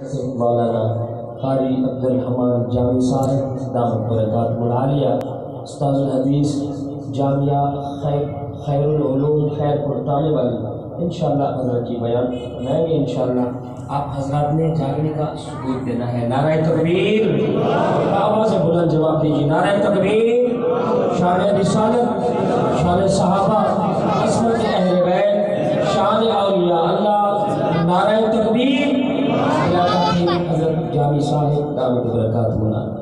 مولانا قاری الرحمن جامی صاحب دامت برکاتہ العالیہ استاد الحدیث جامعہ خیر العلوم خیر تامے والی انشاءاللہ حضرت کی بیان سنائیں گے انشاءاللہ۔ آپ حضرات نے جاگنے کا ثبوت دینا ہے۔ نعرہ تکبیر، آواز سے بلند جواب دیجیے۔ نعرہ تکبیر، شان رسالت، شان صحابہ، عصمت اہل بیت، شان اولیاء اللہ، نعرہ تکبیر۔ حضرت جامی صاحب دامت برکاتہ مولانا۔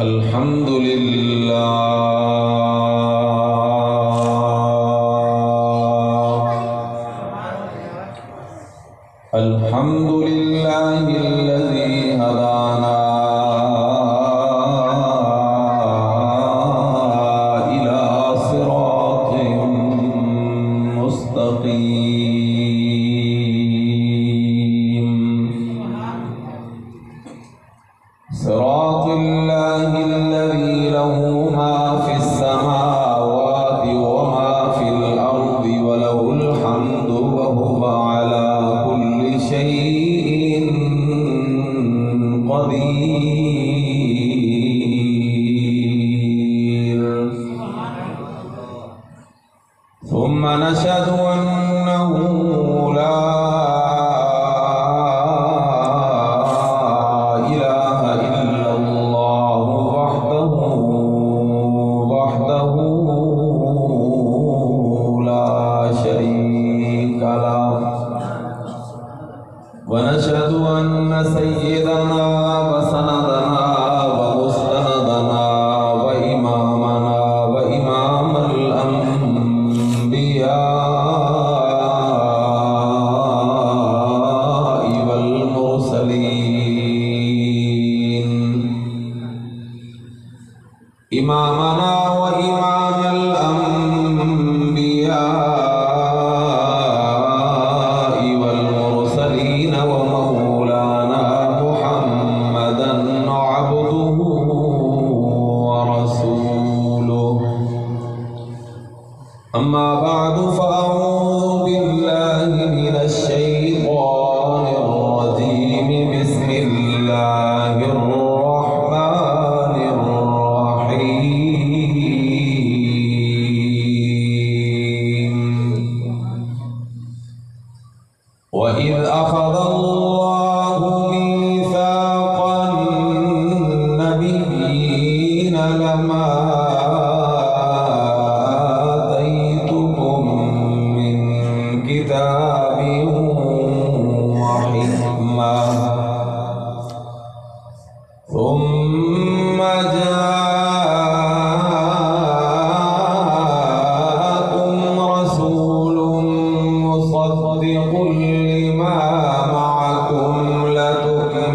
الحمدللہ الحمدللہ الذی ہدانا الی صراط مستقیم صراط اللہ الذی له ما فی السماوات وما فی الارض وله الحمد وهو علی كل شيء قدير ثم نشهد أنه لا إله إلا الله وحده لا شريك له ونشهد أن سيدنا وسندنا ومستندنا وإمامنا وإمام الأنبياء والمرسلين إمامنا وإمام الأنبياء والمرسلين ومولانا محمدا عبده ورسوله أما بعد فأعوذ بالله من الشيطان الرجيم بسم الله الرحمن الرحيم وإذ أخذ الله ميثاق النبيين لما آتيتكم من كتاب وحكمة ثم جاءكم رسول مصدق لما معكم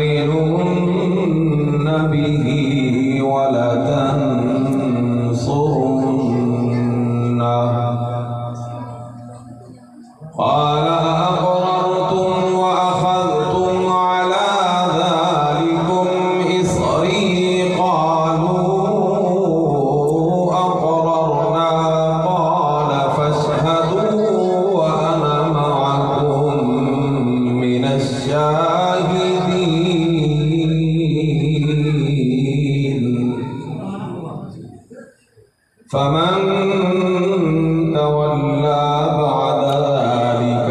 لتؤمنن به ولتنصرنه قال أقررتم وأخذتم على ذلكم إصري قالوا أقررنا قال فاشهدوا وأنا معكم من الشاهدين فمن تولى بعد ذلك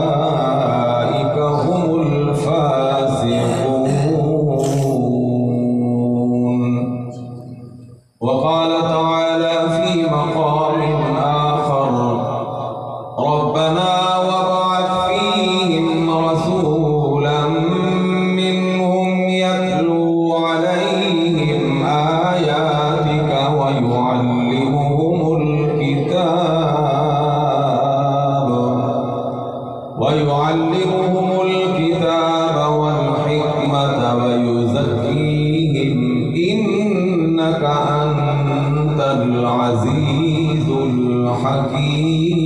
فأولئك هم الفاسقون وقال تعالى في مقام آخر ربنا وابعث فيهم رسولا منهم يتلو عليهم آياتك ويعلمهم الكتاب والحكمة ويزكيهم إنك أنت العزيز العليم الحكيم.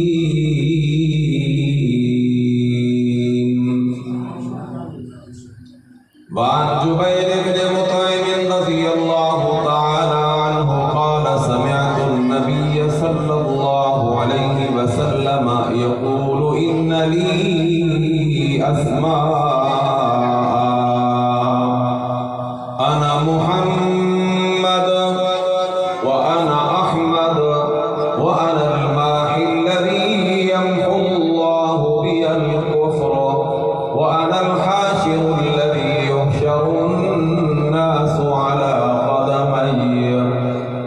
وعن جبير بن مطعم رضي الله تعالى عنه قال سمعت النبي صلى الله عليه وسلم يقول إن لي أسماء أنا محمد وأنا أحمد وأنا الماحي الذي يمحو الله بي الكفر وأنا الحاشر الذي يحشر الناس على قدمي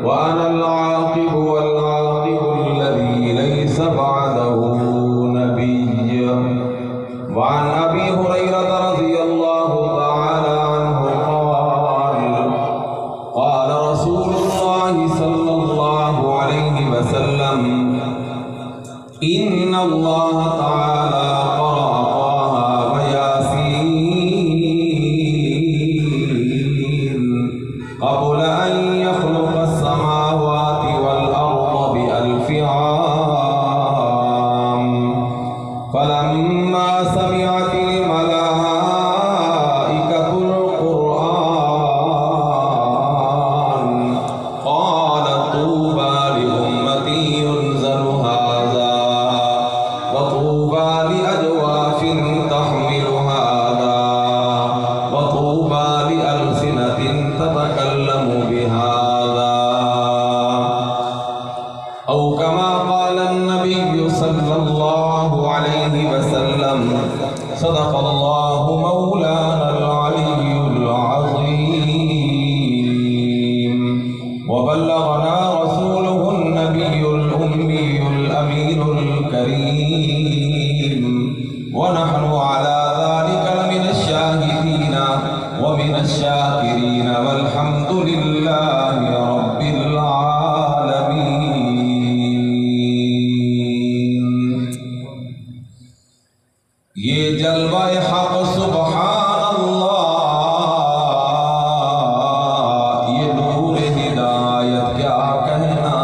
وأنا العاقب والعاقب الذي ليس بعده نبي. وعن أبي هريرة رضي الله تعالى عنه قال رسول الله صلى الله عليه وسلم إن الله تعالى قرأ طه وياسين قبل أن يخلق السماوات والأرض ب1000 عام. فلما سمعت الملائكة القرآن قالت طوبى لأمتي ينزل هذا وطوبى لأجواف تحمل هذا وطوبى لألسنة تتكلم بهذا أو كما قال النبي صلى الله عليه وسلم. صدق الله مولانا العلي العظيم وبلغنا رسوله النبي الأمي الأمين الكريم ونحن على ذلك لمن الشاهدين ومن الشاكرين والحمد لله رب العالمين. یہ جلوہ حق سبحان اللہ، یہ نور ہدایت کیا کہنا.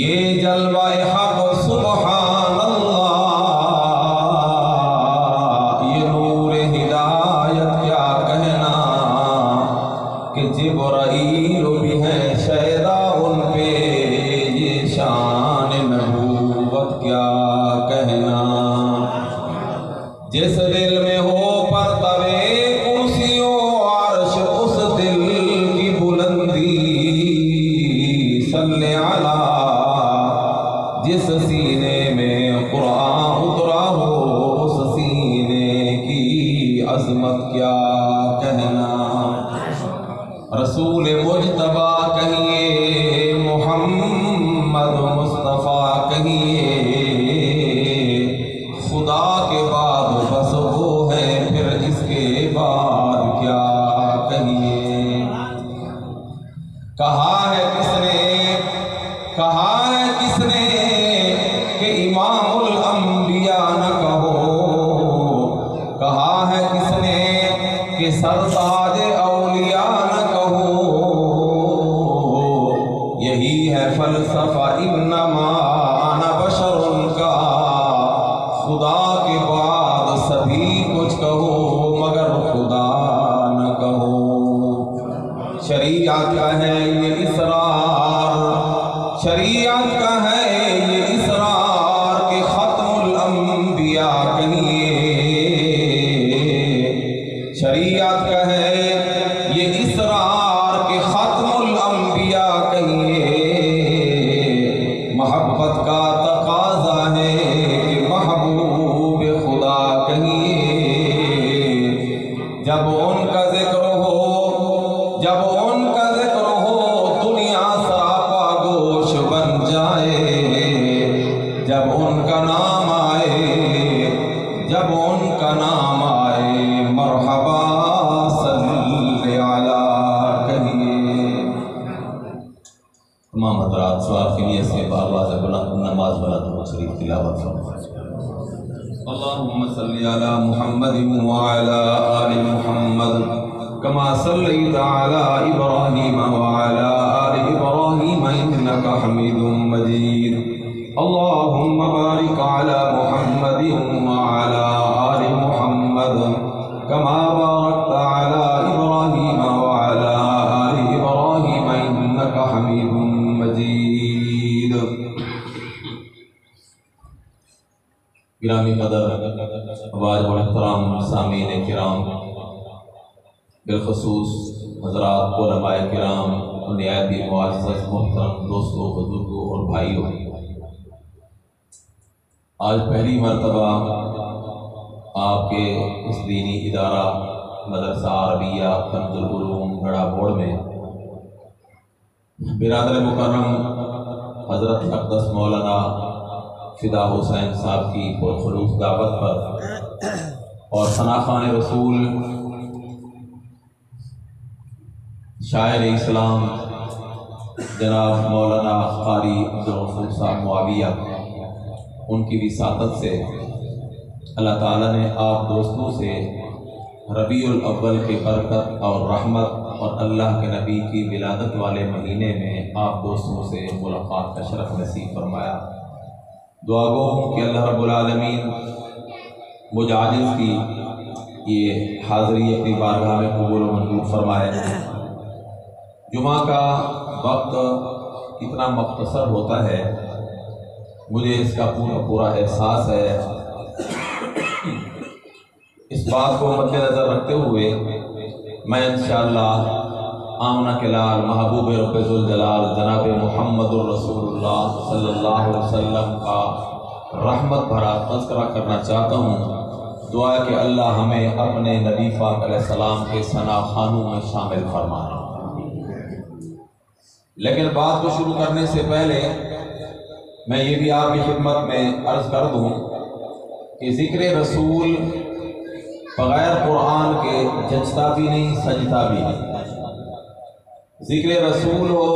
یہ جلوہ حق سبحان اللہ، یہ نور ہدایت کیا کہنا. کہ جبرائیل بھی ہے شیدا ان پہ، یہ شان نبوت کیا کہنا. جس دل میں ہو پرتوے کرسی و عرش اس دل کی بلندی، صلی علی. جس سینے میں قرآن اترا ہو اس سینے کی عظمت کیا کہنا. رسول مجتبیٰ کہیے، محمد مصطفیٰ کہیے، خدا کے بعد بس وہ ہے، پھر اس کے بعد کیا کہیے. کہا ہے کس نے کہ امام الانبیاء نہ کہو. کہا ہے کس نے کہ سرتاج اولیاء نہ کہو. یہی ہے فلسفہ انما انا بشر کا. خدا کے بعد سبھی کچھ کہو مگر خدا نہ کہو. شریعت کا ہے یہ اسرار، شریعت کا ہے یہ اسرار کہ ختم الانبیاء کہیے. شریعت کا ہے یہ اسرار کہ ختم الانبیاء کہیے. محبت کا تقاضا ہے کہ محبوب خدا کہیے. جب ان کا ذکر ہو دنیا سراپا گوش بن جائے. جب ان کا نام آئے مرحبا صلی علی کہیے. تمام حضرات سوال کے لیے سے آواز بلند نماز بلند شریف تلاوت فرمائیں. اللهم صل على محمد وعلى آل محمد كما صليت على إبراهيم وعلى آل إبراهيم إنك حميد مجيد اللهم بارك على محمد وعلى آل محمد كما باركت على إبراهيم وعلى آل إبراهيم إنك حميد مجيد. گرامی قدر واجب الاحترام سامعین کرام، بالخصوص حضرات علماء کرام، نہایت ہی معزز محترم دوستوں، بزرگوں اور بھائیوں، آج پہلی مرتبہ آپ کے اس دینی ادارہ مدرسہ عربیہ کنز العلوم گڑھا بوڑ میں برادر مکرم حضرت اقدس مولانا فدا حسین صاحب کی پرخلوص دعوت پر اور ثناخوان رسول شاعر اسلام جناب مولانا قاری عبدل صاحب معاویہ، ان کی وساطت سے اللہ تعالیٰ نے آپ دوستوں سے ربیع الاول کے برکت اور رحمت اور اللہ کے نبی کی ولادت والے مہینے میں آپ دوستوں سے ملاقات کا شرف نصیب فرمایا. دعا گو ہوں کہ اللہ رب العالمین مجھ عاجز کی یہ حاضری اپنی بارگاہ میں قبول و منظور فرمائے. جمعہ کا وقت اتنا مختصر ہوتا ہے، مجھے اس کا پورا احساس ہے. اس بات کو مد نظر رکھتے ہوئے میں انشاءاللہ آمنہ کے لال محبوب رب ذوالجلال جناب محمد الرسول اللہ صلی اللہ علیہ وسلم کا رحمت بھرا تذکرہ کرنا چاہتا ہوں. دعا ہے کہ اللہ ہمیں اپنے نبی پاک علیہ السلام کے ثنا خوانوں میں شامل فرمائے. لیکن بات کو شروع کرنے سے پہلے میں یہ بھی آپ کی خدمت میں عرض کر دوں کہ ذکر رسول بغیر قرآن کے جچتا بھی نہیں، سجتا بھی نہیں. ذکر رسول ہو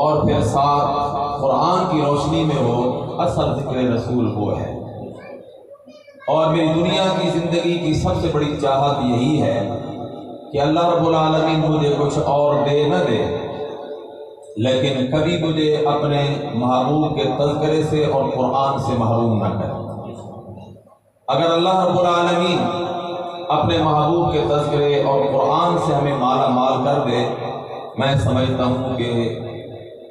اور پھر ساتھ قرآن کی روشنی میں ہو، اصل ذکر رسول وہ ہے. اور میری دنیا کی زندگی کی سب سے بڑی چاہت یہی ہے کہ اللہ رب العالمین مجھے کچھ اور دے نہ دے، لیکن کبھی مجھے اپنے محبوب کے تذکرے سے اور قرآن سے محروم نہ کرے. اگر اللہ رب العالمین اپنے محبوب کے تذکرے اور قرآن سے ہمیں مالا مال کر دے، میں سمجھتا ہوں کہ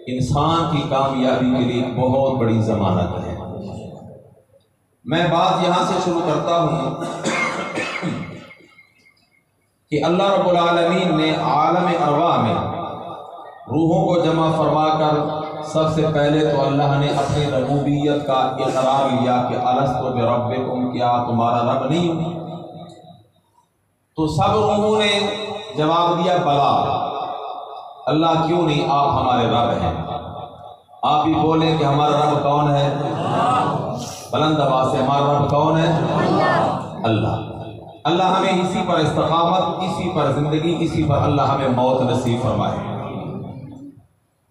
انسان کی کامیابی کے لیے بہت بڑی ضمانت ہے. میں بات یہاں سے شروع کرتا ہوں کہ اللہ رب العالمین نے عالم ارواح میں روحوں کو جمع فرما کر سب سے پہلے تو اللہ نے اپنی ربوبیت کا اقرار لیا کہ الست بربکم، کیا تمہارا رب نہیں ہوں؟ تو سب روحوں نے جواب دیا بلا، اللہ کیوں نہیں، آپ ہمارے رب ہیں. آپ بھی بولیں کہ ہمارا رب کون ہے؟ بلند آواز سے ہمارا رب کون ہے؟ اللہ. اللہ ہمیں اسی پر استقامت، اسی پر زندگی، اسی پر اللہ ہمیں موت نصیب فرمائے.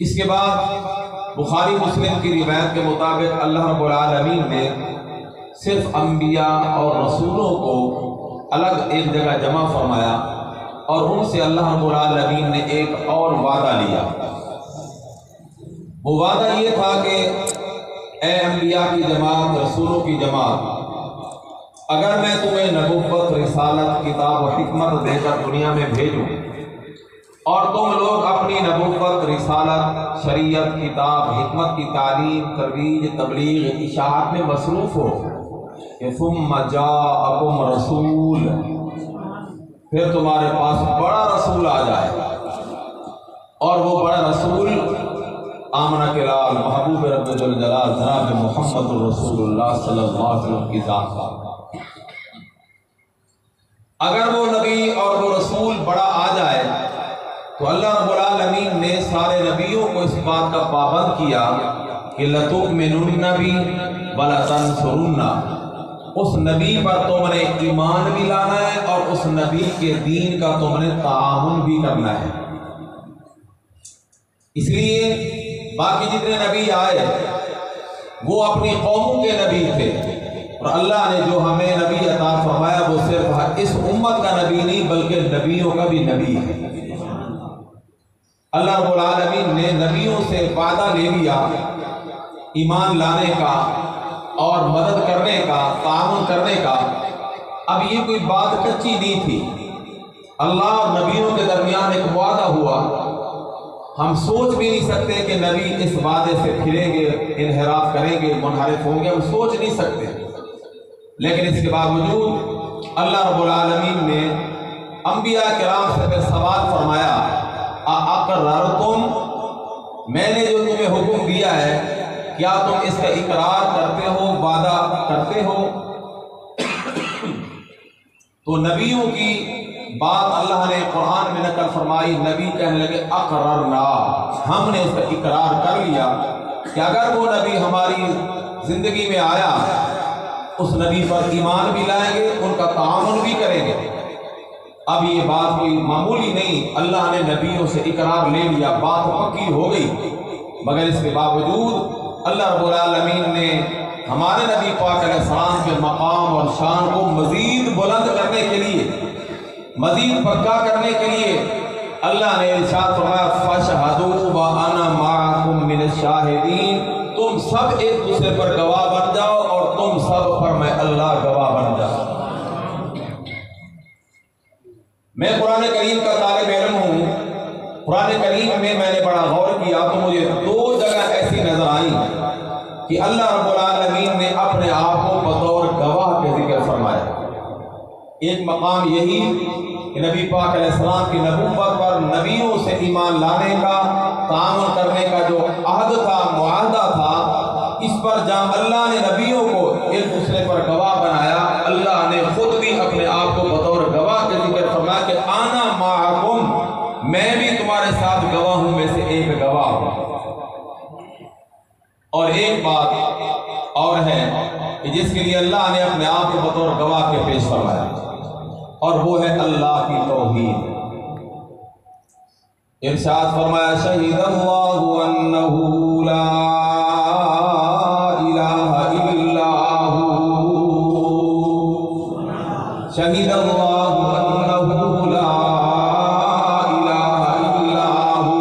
اس کے بعد بخاری مسلم کی روایت کے مطابق اللہ رب العالمین نے صرف انبیاء اور رسولوں کو الگ ایک جگہ جمع فرمایا اور ان سے اللہ رب العالمین نے ایک اور وعدہ لیا. وہ وعدہ یہ تھا کہ اے انبیاء کی جماعت، رسولوں کی جماعت، اگر میں تمہیں نبوت، رسالت، کتاب و حکمت دے کر دنیا میں بھیجوں اور تم لوگ اپنی نبوت، رسالت، شریعت، کتاب، حکمت کی تعلیم، ترویج، تبلیغ، اشاعت میں مصروف ہو کہ ثم جاءکم رسول، پھر تمہارے پاس بڑا رسول آ جائے اور وہ بڑا رسول آمنہ کے لال محبوب رب ذوالجلال جناب محمد الرسول اللہ صلی اللہ علیہ وسلم کی ذات کا، اگر وہ نبی اور وہ رسول بڑا آ جائے تو اللہ رب العالمین نے سارے نبیوں کو اس بات کا پابند کیا کہ لَتُؤْمِنُنَّ بِهِ وَلَتَنْصُرُنَّ، اس نبی پر تم نے ایمان بھی لانا ہے اور اس نبی کے دین کا تم نے تعاون بھی کرنا ہے. اس لیے باقی جتنے نبی آئے وہ اپنی قوموں کے نبی تھے اور اللہ نے جو ہمیں نبی عطا فرمایا وہ صرف اس امت کا نبی نہیں بلکہ نبیوں کا بھی نبی ہے۔ اللہ رب العالمین نے نبیوں سے وعدہ لے لیا ایمان لانے کا اور مدد کرنے کا، تعاون کرنے کا۔ اب یہ کوئی بات کچی نہیں تھی، اللہ اور نبیوں کے درمیان ایک وعدہ ہوا۔ ہم سوچ بھی نہیں سکتے کہ نبی اس وعدے سے پھریں گے، انحراف کریں گے، منحرف ہوں گے، ہم سوچ نہیں سکتے۔ لیکن اس کے باوجود اللہ رب العالمین نے انبیاء کرام سے پھر سوال فرمایا، اقررتم، میں نے جو تمہیں حکم دیا ہے کیا تم اس کا اقرار کرتے ہو، وعدہ کرتے ہو؟ تو نبیوں کی بات اللہ نے قرآن میں نقل فرمائی، نبی کہنے لگے اقررنا، ہم نے اس کا اقرار کر لیا کہ اگر وہ نبی ہماری زندگی میں آیا اس نبی پر ایمان بھی لائیں گے، ان کا تعاون بھی کریں گے۔ اب یہ بات کوئی معمولی نہیں، اللہ نے نبیوں سے اقرار لے لیا، بات پکی ہو گئی، مگر اس کے باوجود اللہ رب العالمین نے ہمارے نبی پاک علیہ السلام کے مقام اور شان کو مزید بلند کرنے کے لیے، مزید پکا کرنے کے لیے اللہ نے ارشاد فرمایا فَاشْهَدُوا وَأَنَا مَعَكُمْ مِنَ الشَّاهِدِينَ، تم سب ایک دوسرے پر گواہ بن جاؤ اور تم سب پر میں اللہ گواہ بن جاؤں۔ میں قرآن کریم کا طالب علم ہوں، قرآن کریم میں نے بڑا غور کیا تو مجھے دو جگہ ایسی نظر آئیں کہ اللہ رب العالمین نے اپنے آپ کو بطور گواہ کے ذکر فرمایا۔ ایک مقام یہی کہ نبی پاک علیہ السلام کی نبوت پر نبیوں سے ایمان لانے کا، تعاون کرنے کا جو عہد تھا، معاہدہ تھا، اس پر جہاں اللہ نے نبیوں کو ایک دوسرے پر گواہ بنایا، اللہ نے خود بھی اپنے آپ کو بطور گواہ کے ذکر فرمایا کہ آنا معکم، میں بھی تمہارے ساتھ گواہ ہوں میں سے ایک گواہ ہوں۔ اور ایک بات اور ہے کہ جس کے لیے اللہ نے اپنے آپ کو بطور گواہ کے پیش فرمایا، اور وہ ہے اللہ کی توحید۔ ارشاد فرمایا شہید اللہ انہ لا الہ الا ہو، شہید اللہ انہ لا الہ الا ہو،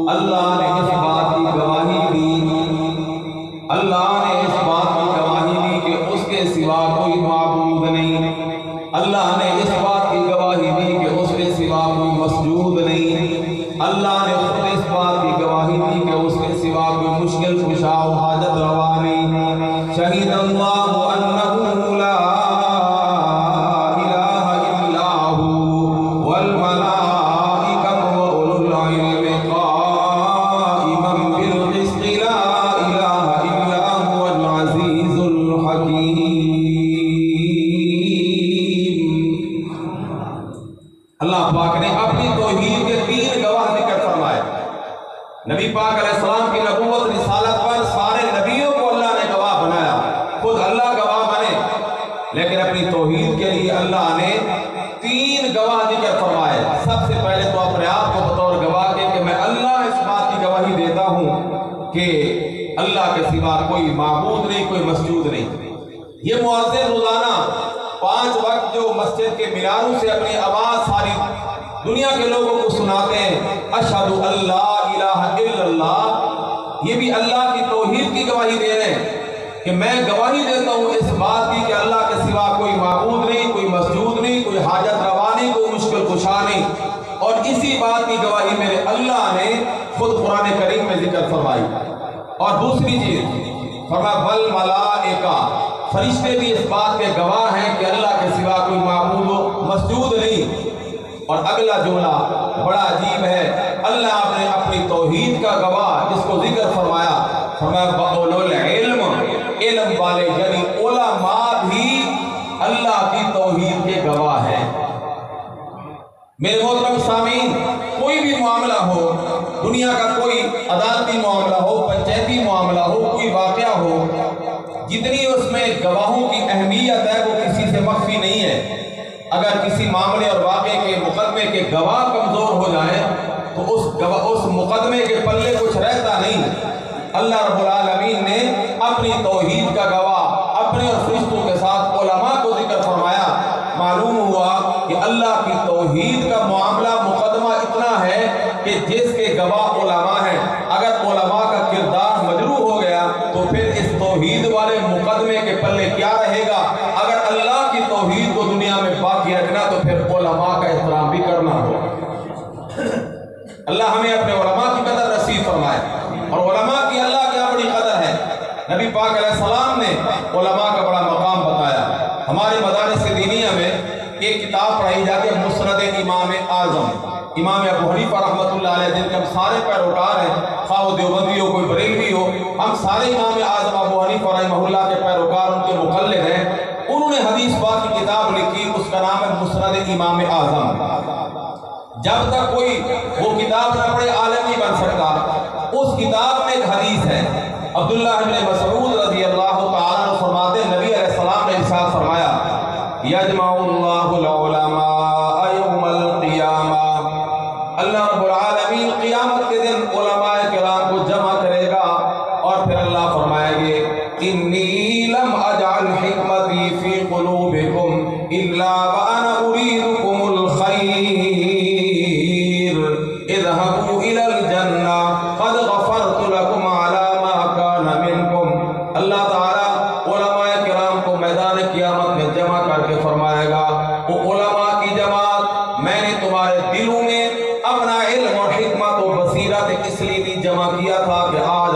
اللہ نے اس بات کی گواہی دی، اللہ نے اس بات کی گواہی دی کہ اس کے سوا کوئی معبود نہیں، اللہ نے اس بات کی گواہی دی کہ اس کے سوا کوئی مسجود نہیں، اللہ نے خود اس بات کی گواہی دی کہ اس کے سوا کوئی مشکل کشا و حاجت روا نہیں۔ شہید اللہ انہ لا الہ الا ہو والملائکۃ واولو العلم قائما بالقسط لا الہ الا هو العزیز الحکیم۔ اللہ پاک نے اپنی توحید کے تین گواہ ذکر فرمائے۔ نبی پاک علیہ السلام کی نبوت رسالت پر سارے نبیوں کو اللہ نے گواہ بنایا، خود اللہ گواہ بنے، لیکن اپنی توحید کے لیے اللہ نے تین گواہ ذکر فرمائے۔ سب سے پہلے تو اپنے آپ کو بطور گواہ کے کہ میں اللہ اس بات کی گواہی دیتا ہوں کہ اللہ کے سوا کوئی معبود نہیں، کوئی مسجود نہیں۔ یہ مؤذن روزانہ 5 وقت جو مسجد کے میناروں سے اپنی آواز ساری دنیا کے لوگوں کو سناتے ہیں، اشہد اللہ الہ الا اللہ، یہ بھی اللہ کی توحید کی گواہی دے رہے ہیں کہ میں گواہی دیتا ہوں اس بات کی کہ اللہ کے سوا کوئی معبود نہیں، کوئی مسجود نہیں، کوئی حاجت روا نہیں، کوئی مشکل کشا نہیں۔ اور اسی بات کی گواہی میرے اللہ نے خود قرآن کریم میں ذکر فرمائی۔ اور دوسری چیز فرمایا والملائکہ، فرشتے بھی اس بات کے گواہ ہیں کہ اللہ کے سوا کوئی معبود و مسجود نہیں۔ اور اگلا جملہ بڑا عجیب ہے، اللہ نے اپنی توحید کا گواہ جس کو ذکر فرمایا، فرمایا وَأُولُو الْعِلْمِ، علم والے یعنی علماء بھی اللہ کی توحید کے گواہ ہیں۔ میرے محترم سامعین، کوئی بھی معاملہ ہو، دنیا کا کوئی عدالتی معاملہ ہو، پنچایتی معاملہ ہو، کوئی واقعہ ہو، جتنی اس میں گواہوں کی اہمیت ہے وہ کسی سے مخفی نہیں ہے۔ اگر کسی معاملے اور واقعے کے مقدمے کے گواہ کمزور ہو جائیں تو اس مقدمے کے پلے کچھ رہتا نہیں۔ اللہ رب العالمین نے اپنی توحید کا گواہ، اپنے پلے کیا رہے گا؟ اگر اللہ کی توحید کو دنیا میں باقی رکھنا تو پھر علماء کا احترام بھی کرنا ہوگا۔ اللہ ہمیں اپنے علماء کی قدر نصیب فرمائے، اور علماء کی اللہ کیا بڑی قدر ہے۔ نبی پاک علیہ السلام نے علماء کا بڑا مقام بتایا۔ ہمارے مدارس دینیہ میں ایک کتاب پڑھائی جاتی ہے مسند امام اعظم، امام ابو حنیفہ رحمۃ اللہ علیہ، جن کے ہم سارے پیروکار ہیں، خواہ وہ دیوبندی ہو کوئی بریلوی ہو، ہم سارے امام اعظم ابو حنیفہ رحمہ اللہ کے پیروکار، ان کے مقلد ہیں۔ انہوں نے حدیث پاک کی کتاب لکھی، اس کا نام ہے مسند امام اعظم۔ جب تک کوئی وہ کتاب نہ پڑھے عالم نہیں بن سکتا۔ اس کتاب میں ایک حدیث ہے، عبداللہ بن مسعود رضی اللہ تعالیٰ عنہ فرماتے ہیں، نبی علیہ السلام نے ارشاد فرمایا، یجمع اللہ العلماء یوم القیامہ، اللہ رب العالمین قیامت کے دن علماء کرام کو جمع کرے گا، اور پھر اللہ فرمائے گے، انی لم اجعل حکمتی فی قلوبکم الا وانا اریدکم الخیر، اذهبوا الى الجنہ قد غفرت لکم علی ما کان منکم۔ اللہ تعالیٰ علماء کرام کو میدان قیامت میں جمع کر کے فرمائے گا، وہ علماء کی جماعت، میں نے تمہارے دلوں میں اپنا علم اور حکمت و بصیرت اس لیے بھی جمع کیا تھا کہ آج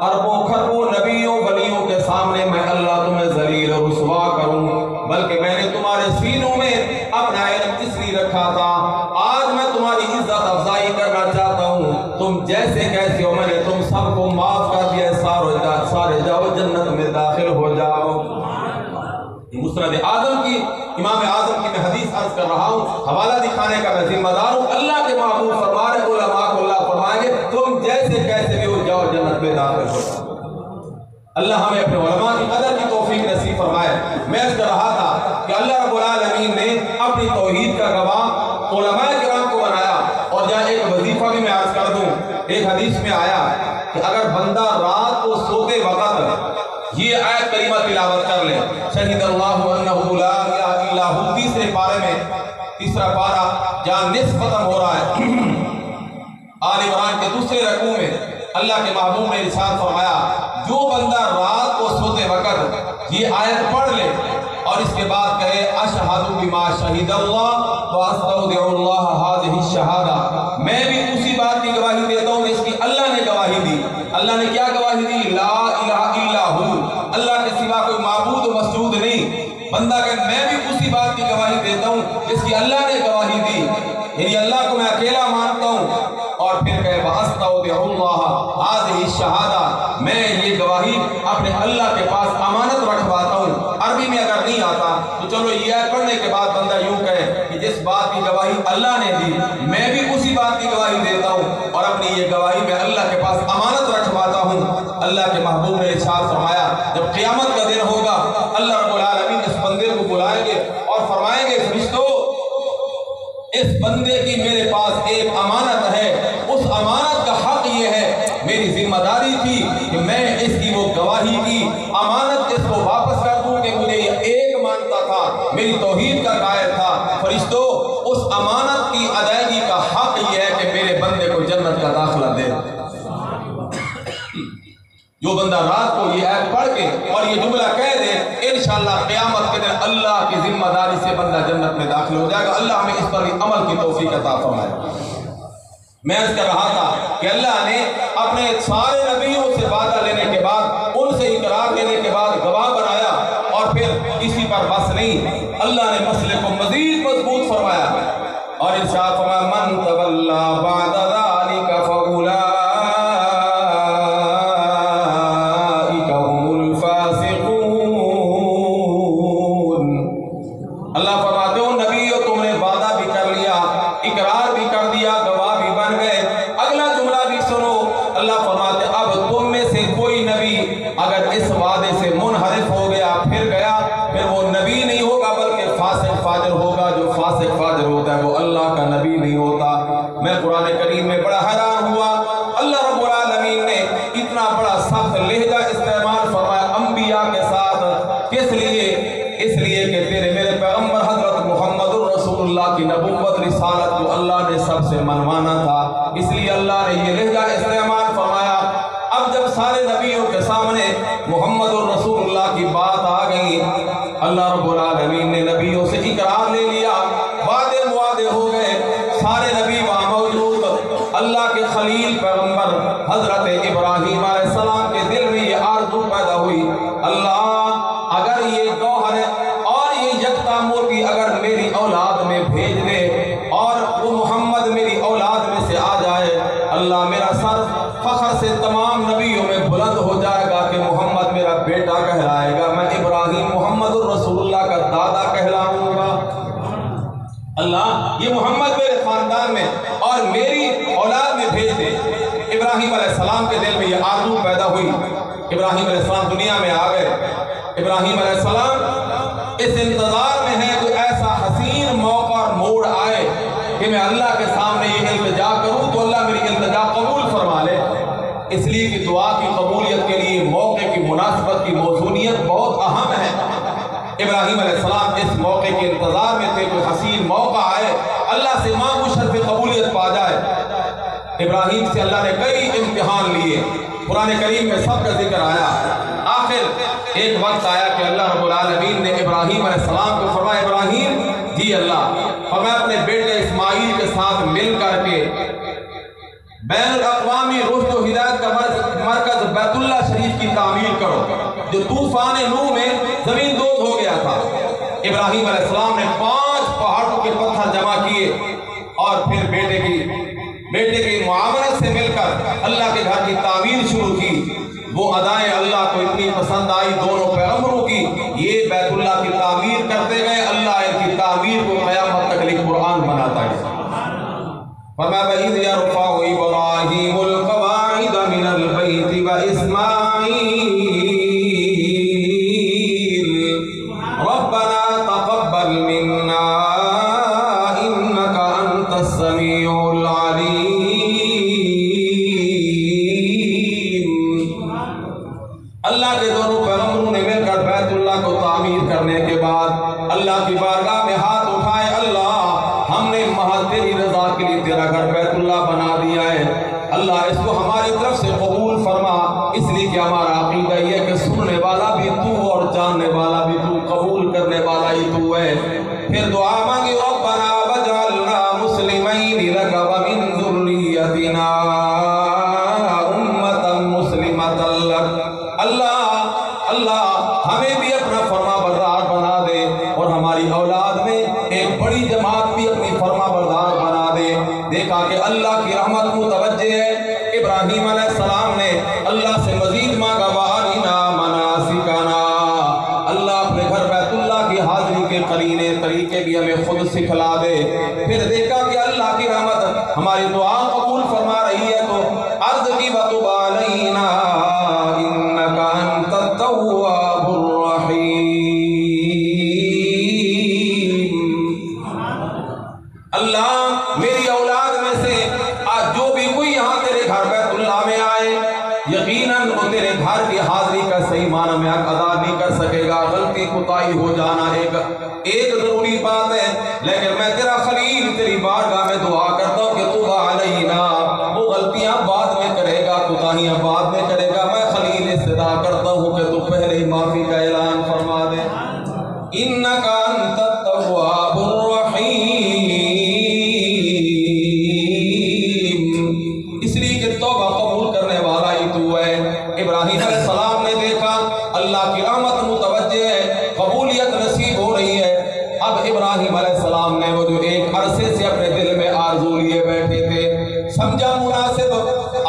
اربوں خربوں نبیوں ولیوں کے سامنے میں اللہ تمہیں ذلیل اور رسوا کروں، بلکہ میں نے تمہارے سینوں میں اپنا علم اس لیے رکھا تھا، آج میں تمہاری عزت افزائی کرنا چاہتا ہوں، تم جیسے کیسے ہو میں نے تم سب کو معاف کر دیا، سارے جاؤ جنت میں داخل ہو جاؤ۔ مسند اعظم کی، امام اعظم کی میں حدیث عرض کر رہا ہوں، حوالہ دکھانے کا میں ذمہ دار ہوں۔ اللہ کے محبوب فرما رہے علماء کو اللہ فرمائیں گے تم جیسے کیسے بھی ہو جاؤ جنت میں داخل ہو جاؤ۔ اللہ ہمیں اپنے علماء کی قدر کی توفیق نصیب فرمائے۔ میں عرض کر رہا تھا کہ اللہ رب العالمین نے اپنی توحید کا گواہ علماء کرام کو بنایا، اور جہاں ایک وظیفہ بھی میں عرض کر دوں، ایک حدیث میں آیا کہ اگر بندہ رات کو سوتے وقت یہ آیت کریمہ تلاوت کر لے، شہید اللہ انہ لا الہ الا ہو، تیسرے پارے میں، تیسرا پارہ جہاں نصف ختم ہو رہا ہے، آل عمران کے دوسرے رکوع میں اللہ کے محبوب نے ارشاد فرمایا، جو بندہ رات کو سوتے وقت یہ آیت پڑھ لے اور اس کے بعد کہے اشہد بما شہید اللہ واستودع اللہ ہذہ الشہادہ، میں بھی اسی بات کی گواہی دیتا ہوں جس کی اللہ نے گواہی دی۔ اللہ نے کیا گواہی دی؟ لا الہ الا ہو، اللہ کے سوا کوئی معبود و مسجود نہیں۔ بندہ کہ میں بھی اسی بات کی گواہی دیتا ہوں جس کی اللہ نے گواہی دی، یعنی اللہ کو میں اکیلا مانتا ہوں، اور پھر کہے واستودع اللہ ہذہ الشہادہ، میں یہ گواہی اپنے اللہ کے پاس امانت رکھواتا ہوں۔ عربی میں اگر نہیں آتا تو چلو یہ آیت پڑھنے کے بعد بندہ یوں کہے کہ جس بات کی گواہی اللہ نے دی میں بھی اسی بات کی گواہی دیتا ہوں، اور اپنی یہ گواہی میں اللہ کے پاس امانت رکھواتا ہوں۔ اللہ کے محبوب نے ارشاد فرمایا، جب قیامت کا دن ہوگا اللہ رب العالمین اس بندے کو بلائیں گے اور فرمائیں گے، فرشتوں اس بندے کی میرے پاس ایک امانت ہے، اس امانت کا حق یہ ہے، میری ذمہ داری تھی کہ میں اس کی وہ گواہی کی امانت اس کو واپس کر دوں کہ مجھے یہ ایک مانتا تھا، میری توحید کا قائل تھا۔ فرشتوں اس امانت کی ادائیگی کا حق یہ ہے کہ میرے بندے کو جنت کا داخلہ دے۔ جو بندہ رات کو یہ آیت پڑھ کے اور یہ جملہ کہہ دے، انشاءاللہ قیامت کے دن اللہ کی ذمہ داری سے بندہ جنت میں داخل ہو جائے گا۔ اللہ ہمیں اس پر عمل کی توفیق عطا فرمائے۔ میں عرض کر رہا تھا کہ اللہ نے اپنے سارے نبیوں سے وعدہ لینے کے بعد، ان سے اقرار لینے کے بعد گواہ بنایا، اور پھر کسی پر بس نہیں، اللہ نے مسئلے کو مزید مضبوط فرمایا اور ارشاد فرمایا من تولی بعد ذلک فاولئک هم الفاسقون۔ اللہ فرماتے ہو نبیوں تم نے وعدہ بھی کر لیا، اقرار بھی کر دیا، گواہ بھی بن گئے، اگلا جملہ بھی سنو، اللہ فرماتے اب تم میں سے کوئی نبی اگر اس وعدے سے منحرف ہو گیا، پھر وہ نبی نہیں ہوگا بلکہ فاسق فاجر ہوگا۔ جو فاسق فاجر ہوتا ہے وہ اللہ کا نبی نہیں ہوتا۔ میں قرآن کریم میں بڑا حیران ہوا، اللہ رب العالمین نے اتنا بڑا سخت لہجہ استعمال فرمایا انبیاء کے ساتھ، کس لیے؟ اس لیے کہ تیرے میرے پیغمبر حضرت محمد الرسول اللہ کی نبوت رسالت کو اللہ نے سب سے منوانا تھا، اس لیے اللہ نے یہ لہجہ استعمال فرمایا۔ اب جب سارے نبیوں کے سامنے محمد الرسول اللہ کی بات آ گئی اللہ رب العالمین نے نبیوں سے اقرار لے لیا، وعدے معاہدے ہو گئے، سارے نبی وہاں موجود۔ اللہ کے خلیل پیغمبر حضرت ابراہیم علیہ السلام کے دل میں یہ آرزو پیدا ہوئی، اللہ اگر یہ گوہر اور یہ یکتا مورتی اگر میری اولاد میں بھیج دے اور وہ محمد میری اولاد میں سے آ جائے، اللہ میرا سر فخر سے تمام نبیوں میں بلند ہو جائے گا کہ محمد میرا بیٹا کہلائے گا، میں ابراہیم محمد الرسول اللہ کا دادا کہلاؤں گا۔ اللہ یہ محمد میرے خاندان میں اور میری اولاد میں بھیج دے۔ ابراہیم علیہ السلام کے دل میں یہ آرزو پیدا ہوئی۔ ابراہیم علیہ السلام دنیا میں آ گئے۔ ابراہیم علیہ السلام اس انتظار میں ہے کوئی ایسا حسین موقع اور موڑ آئے کہ میں اللہ کے سامنے یہ التجا کروں تو اللہ میری التجا قبول فرما لے۔ اس لیے کہ دعا کی قبولیت کے لیے موقع کی مناسبت کی موزونیت بہت اہم ہے۔ ابراہیم علیہ السلام اس موقع کے انتظار میں تھے کوئی حسین موقع آئے، اللہ سے مانگو شرف قبولیت پا جائے۔ ابراہیم سے اللہ نے کئی امتحان لیے، قرآن کریم میں سب کا ذکر آیا۔ آخر ایک وقت آیا کہ اللہ رب العالمین نے ابراہیم علیہ السلام کو فرمایا، ابراہیم جی اللہ فرمایا اپنے بیٹے اسماعیل کے ساتھ مل کر کے بین الاقوامی رشد و ہدایت کا مرکز بیت اللہ شریف کی تعمیر کرو، جو طوفان نوح میں زمین دوز ہو گیا تھا۔ ابراہیم علیہ السلام نے 5 پہاڑوں کے پتھر جمع کیے اور پھر بیٹے کی معاونت سے مل کر اللہ کے گھر کی تعمیر شروع کی۔ وہ ادائیں اللہ کو اتنی پسند آئی دونوں پیغمبروں کی، یہ بیت اللہ کی تعمیر کرتے گئے، اللہ ان کی تعمیر کو قیامت تک قرآن بناتا گیا۔ فرمایا وَإِذْ يَرْفَعُ إِبْرَاهِيمُ الْقَوَاعِدَ مِنَ الْبَيْتِ وَإِسْمَاعِيلُ رَبَّنَا تَقَبَّلْ مِنَّا إِنَّكَ أَنْتَ السَّمِيعُ الْعَلِيمُ۔ اللہ کے دونوں پیغمبروں نے مل کر بیت اللہ کو تعمیر کرنے کے بعد اللہ کی بارگاہ میں ہاتھ اٹھائے، اللہ ہم نے محض تیری رضا کے لیے تیرا گھر بیت اللہ بنا دیا ہے، اللہ اس کو ہماری طرف سے قبول فرما، اس لیے کہ ہمارا عقیدہ یہ ہے کہ سننے والا بھی تو اور جاننے والا بھی تو، قبول کرنے والا ہی تو ہے۔ پھر دعا مانگی ربنا وجعلنا مسلمین لک ومن ذریتنا امۃ مسلمۃ لک، اللہ ہمیں بھی اپنا فرما بردار بنا دے اور ہماری اولاد میں ایک بڑی جماعت بھی اپنی فرما بردار بنا دے۔ دیکھا کہ اللہ کی رحمت متوجہ ہے۔ ابراہیم علیہ السلام نے اللہ سے مزید مانگا وَأَرِنَا مَنَاسِكَنَا، اللہ اپنے گھر بیت اللہ کی حاضری کے قرینے طریقے بھی ہمیں خود سکھلا دے۔ پھر دیکھا کہ اللہ کی رحمت ہماری دعا قبول فرما رہی ہے تو عرض کی وَتُبْ عَلَيْنَا إِنَّكَ أَنْتَ التَّوَّابُ الرَّحِيمُ۔ اللہ میری اولاد میں سے آج جو بھی کوئی یہاں تیرے گھر بیت اللہ میں آئے، یقیناً وہ تیرے گھر کی حاضری کا صحیح معنی میں حق ادا نہیں کر سکے گا۔ غلطی کوتاہی ہو جانا ایک ضروری بات ہے، لیکن میں تیرا خلیل تیری بارگاہ میں دعا کرتا ہوں کہ تُبْ عَلَيْنَا، وہ غلطیاں بعد میں کرے گا، کوتاہیاں بعد میں کرے گا، میں خلیل استدعا کرتا ہوں کہ تو پہلے ہی معافی کا اعلان فرما دے۔ إِنَّكَ أَنْتَ التَّوَّابُ الرَّحِيمُ، اس لیے کہ توبہ قبول کرنے والا ہی تو ہے۔ ابراہیم علیہ السلام نے دیکھا اللہ کی رحمت متوجہ ہے، قبولیت نصیب ہو رہی ہے۔ اب ابراہیم علیہ السلام نے وہ جو ایک عرصے سے اپنے دل میں آرزو لیے بیٹھے تھے، سمجھا مناسب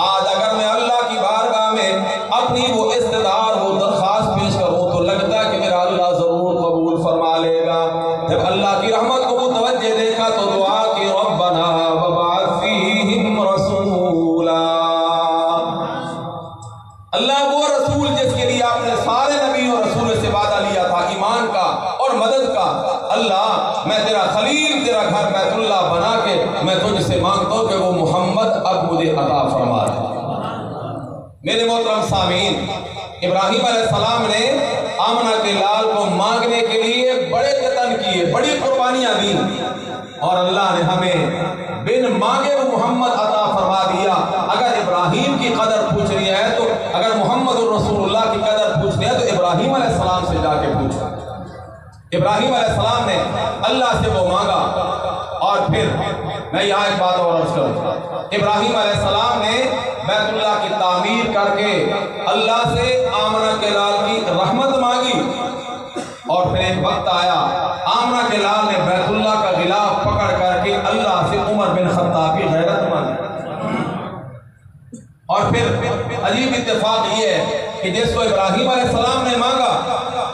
آج اگر میں اللہ کی بارگاہ میں اپنی وہ استدعا وہ درخواست پیش کروں تو لگتا ہے کہ میرا اللہ ضرور قبول فرما لے گا۔ جب اللہ کی رحمت کو متوجہ دیکھا تو دعا کی ربنا وابعث فیہم رسولا، اللہ وہ رسول جس کے لیے آپ نے سارے نبی اور رسول سے وعدہ لیا تھا ایمان کا اور مدد کا، اللہ میں تیرا خلیل تیرا گھر بیت اللہ بنا کے میں تجھ سے مانگتا ہوں کہ وہ محمد اب مجھے عطا فرما دے۔ میرے محترم سامعین، ابراہیم علیہ السلام نے آمنہ کے لال کو مانگنے کے لیے بڑے جتن کیے، بڑی قربانیاں دی، اور اللہ نے ہمیں بن مانگے وہ محمد عطا فرما دیا۔ اگر ابراہیم کی قدر پوچھنی ہے تو اگر محمد الرسول اللہ کی قدر پوچھنی ہے تو ابراہیم علیہ السلام سے جا کے پوچھو۔ ابراہیم علیہ السلام نے اللہ سے وہ مانگا. اور پھر میں یہاں ایک بات اور عرض کروں. ابراہیم علیہ السلام نے بیت اللہ کی تعمیر کر کے اللہ سے آمنہ کے لال کی رحمت مانگی. اور پھر ایک وقت آیا آمنہ کے لال نے بیت اللہ کا غلاف پکڑ کر کے اللہ سے عمر بن خطاب کی غیرت مانگی. اور پھر عجیب اتفاق یہ ہے کہ جس کو ابراہیم علیہ السلام نے مانگا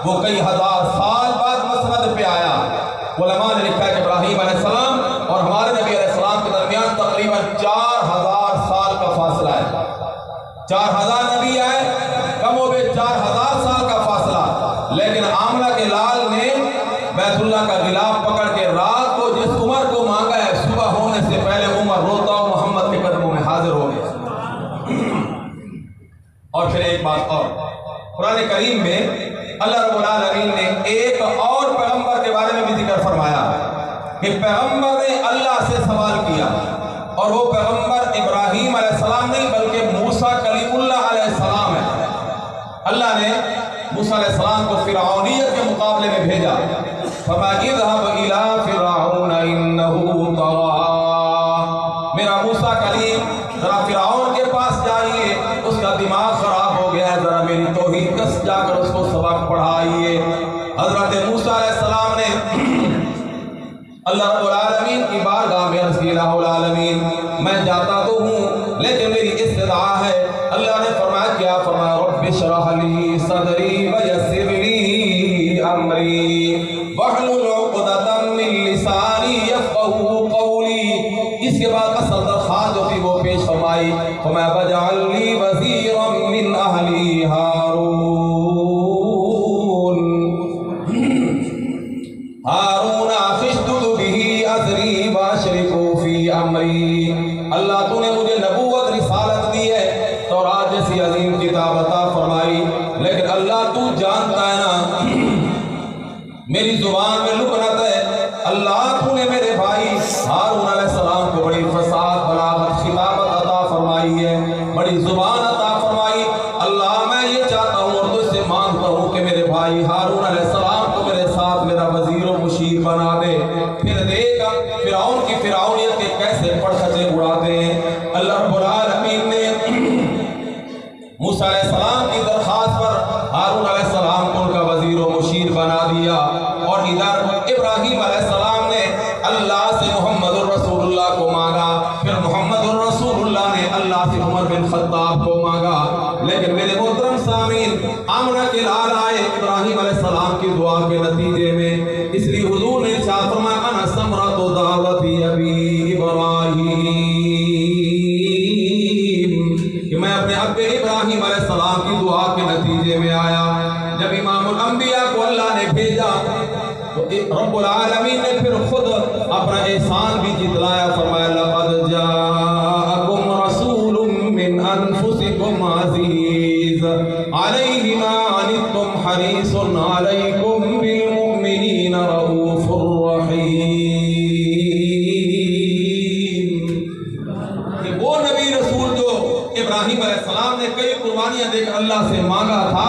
وہ کئی ہزار سال بعد مسند پہ آیا. علماء نے لکھا ہے کہ ابراہیم علیہ السلام اور ہمارے نبی علیہ السلام کے درمیان تقریباً 4000 سال کا فاصلہ ہے. 4000 نبی آئے, کم و بیش 4000 سال کا فاصلہ. لیکن آمنہ کے لال نے بیت اللہ کا غلاف پکڑ کے رات کو جس عمر کو مانگا ہے, صبح ہونے سے پہلے عمر روتا ہوں محمد کے قدموں میں حاضر ہو گیا. اور پھر ایک بات اور, قرآن کریم میں اللہ رب العالمین نے ایک اور پیغمبر کے بارے میں بھی ذکر فرمایا کہ پیغمبر نے اللہ سے سوال کیا, اور وہ پیغمبر ابراہیم علیہ السلام نہیں بلکہ موسیٰ کلیم اللہ علیہ السلام ہے. اللہ نے موسیٰ علیہ السلام کو فرعونیت کے مقابلے میں بھیجا. فَمَا اِذْهَبْ إِلَىٰ فِرْعَوْنَ إِنَّهُ طَغَىٰ. میرا موسیٰ کلیم ذرا فرعون کے پاس جائیے, اس کا دماغ خراب ہو گیا ہے, ذرا میری توحید کس جا کر اس کو سبق پڑھائیے. حضرت موسیٰ علیہ السلام نے اللہ رب العالمین کی بارگاہ میں عرض کی, الہ العالمین میں جاتا تو ہوں لیکن میری استدعا ہے. اللہ نے فرمایا کیا؟ فرمایا رب اشرح لی صدری ویسر لی امری واحلل عقدۃ من لسانی یفقهوا قولی. اس کے بعد اصل درخواست جو تھی وہ پیش فرمائی, فَمَا بَجْعَلْ لِي وَزِيرًا مِّنْ أَهْلِي ہارون فاشدد بِهِ أَزْرِي وَأَشْرِكْهُ فِي أَمْرِي. اللہ تو نے مجھے نبوت رسالت دی ہے, تورات جیسی عظیم کتاب عطا فرمائی, لیکن اللہ تو جانتا ہے نا میری زبان میں لکنت ہے. اللہ تو نے میرے بھائی ہارون علیہ السلام کو بڑی فصاحت بلاغت خطابت عطا فرمائی ہے, بڑی زبان عطا فرمائی. اللہ میں یہ چاہتا ہوں اور تجھ سے مانگتا ہوں کہ میرے بھائی ہارون علیہ السلام کو میرے ساتھ میرا وزیر و مشیر بنا دے. پھر دیکھ فرعون کی فرعونیت کے کیسے پڑخچے اڑاتے ہیں. اللہ رب العالمین نے موسیٰ علیہ السلام کی درخواست پر ہارون علیہ السلام کو ان کا وزیر و مشیر بنا دیا. اور ادھر ابراہیم علیہ السلام نے اللہ سے محمد الرسول اللہ کو مانگا, پھر محمد الرسول اللہ نے اللہ سے عمر بن خطاب کو مانگا. لیکن میرے محترم سامعین, آمنہ کے لال آئے ابراہیم علیہ السلام کی دعا کے نتیجے میں. اس لیے حضور نے ارشاد فرمایا انا ثمرۃ دعوت ابی ابراہیم, کہ میں اپنے اب ابراہیم علیہ السلام کی دعا کے نتیجے میں آیا. جب امام الانبیاء کو اللہ نے بھیجا تو رب العالمین نے پھر خود اپنا احسان بھی جتلایا. فرمایا لقد جاءکم رسول من انفسکم عزیز علیہ ما عنتم حریص علیکم بالمؤمنین رؤوف الرحیم. کہ وہ نبی رسول جو ابراہیم علیہ السلام نے کئی قربانیاں دے کر اللہ سے مانگا تھا,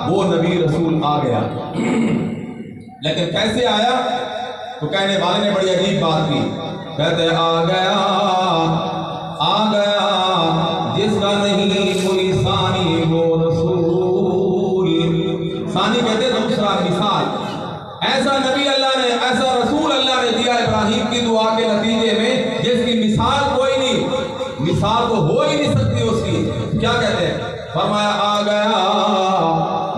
وہ نبی رسول آ گیا. لیکن کیسے آیا؟ تو کہنے والے نے بڑی عجیب بات کی, کہتے آ گیا جس کا نہیں کوئی ثانی وہ رسول. ثانی کہتے دوسرا مثال. ایسا نبی اللہ نے, ایسا رسول اللہ نے دیا ابراہیم کی دعا کے نتیجے میں جس کی مثال کوئی نہیں, مثال تو ہو ہی نہیں سکتی اس کی. کیا کہتے ہیں؟ فرمایا آ گیا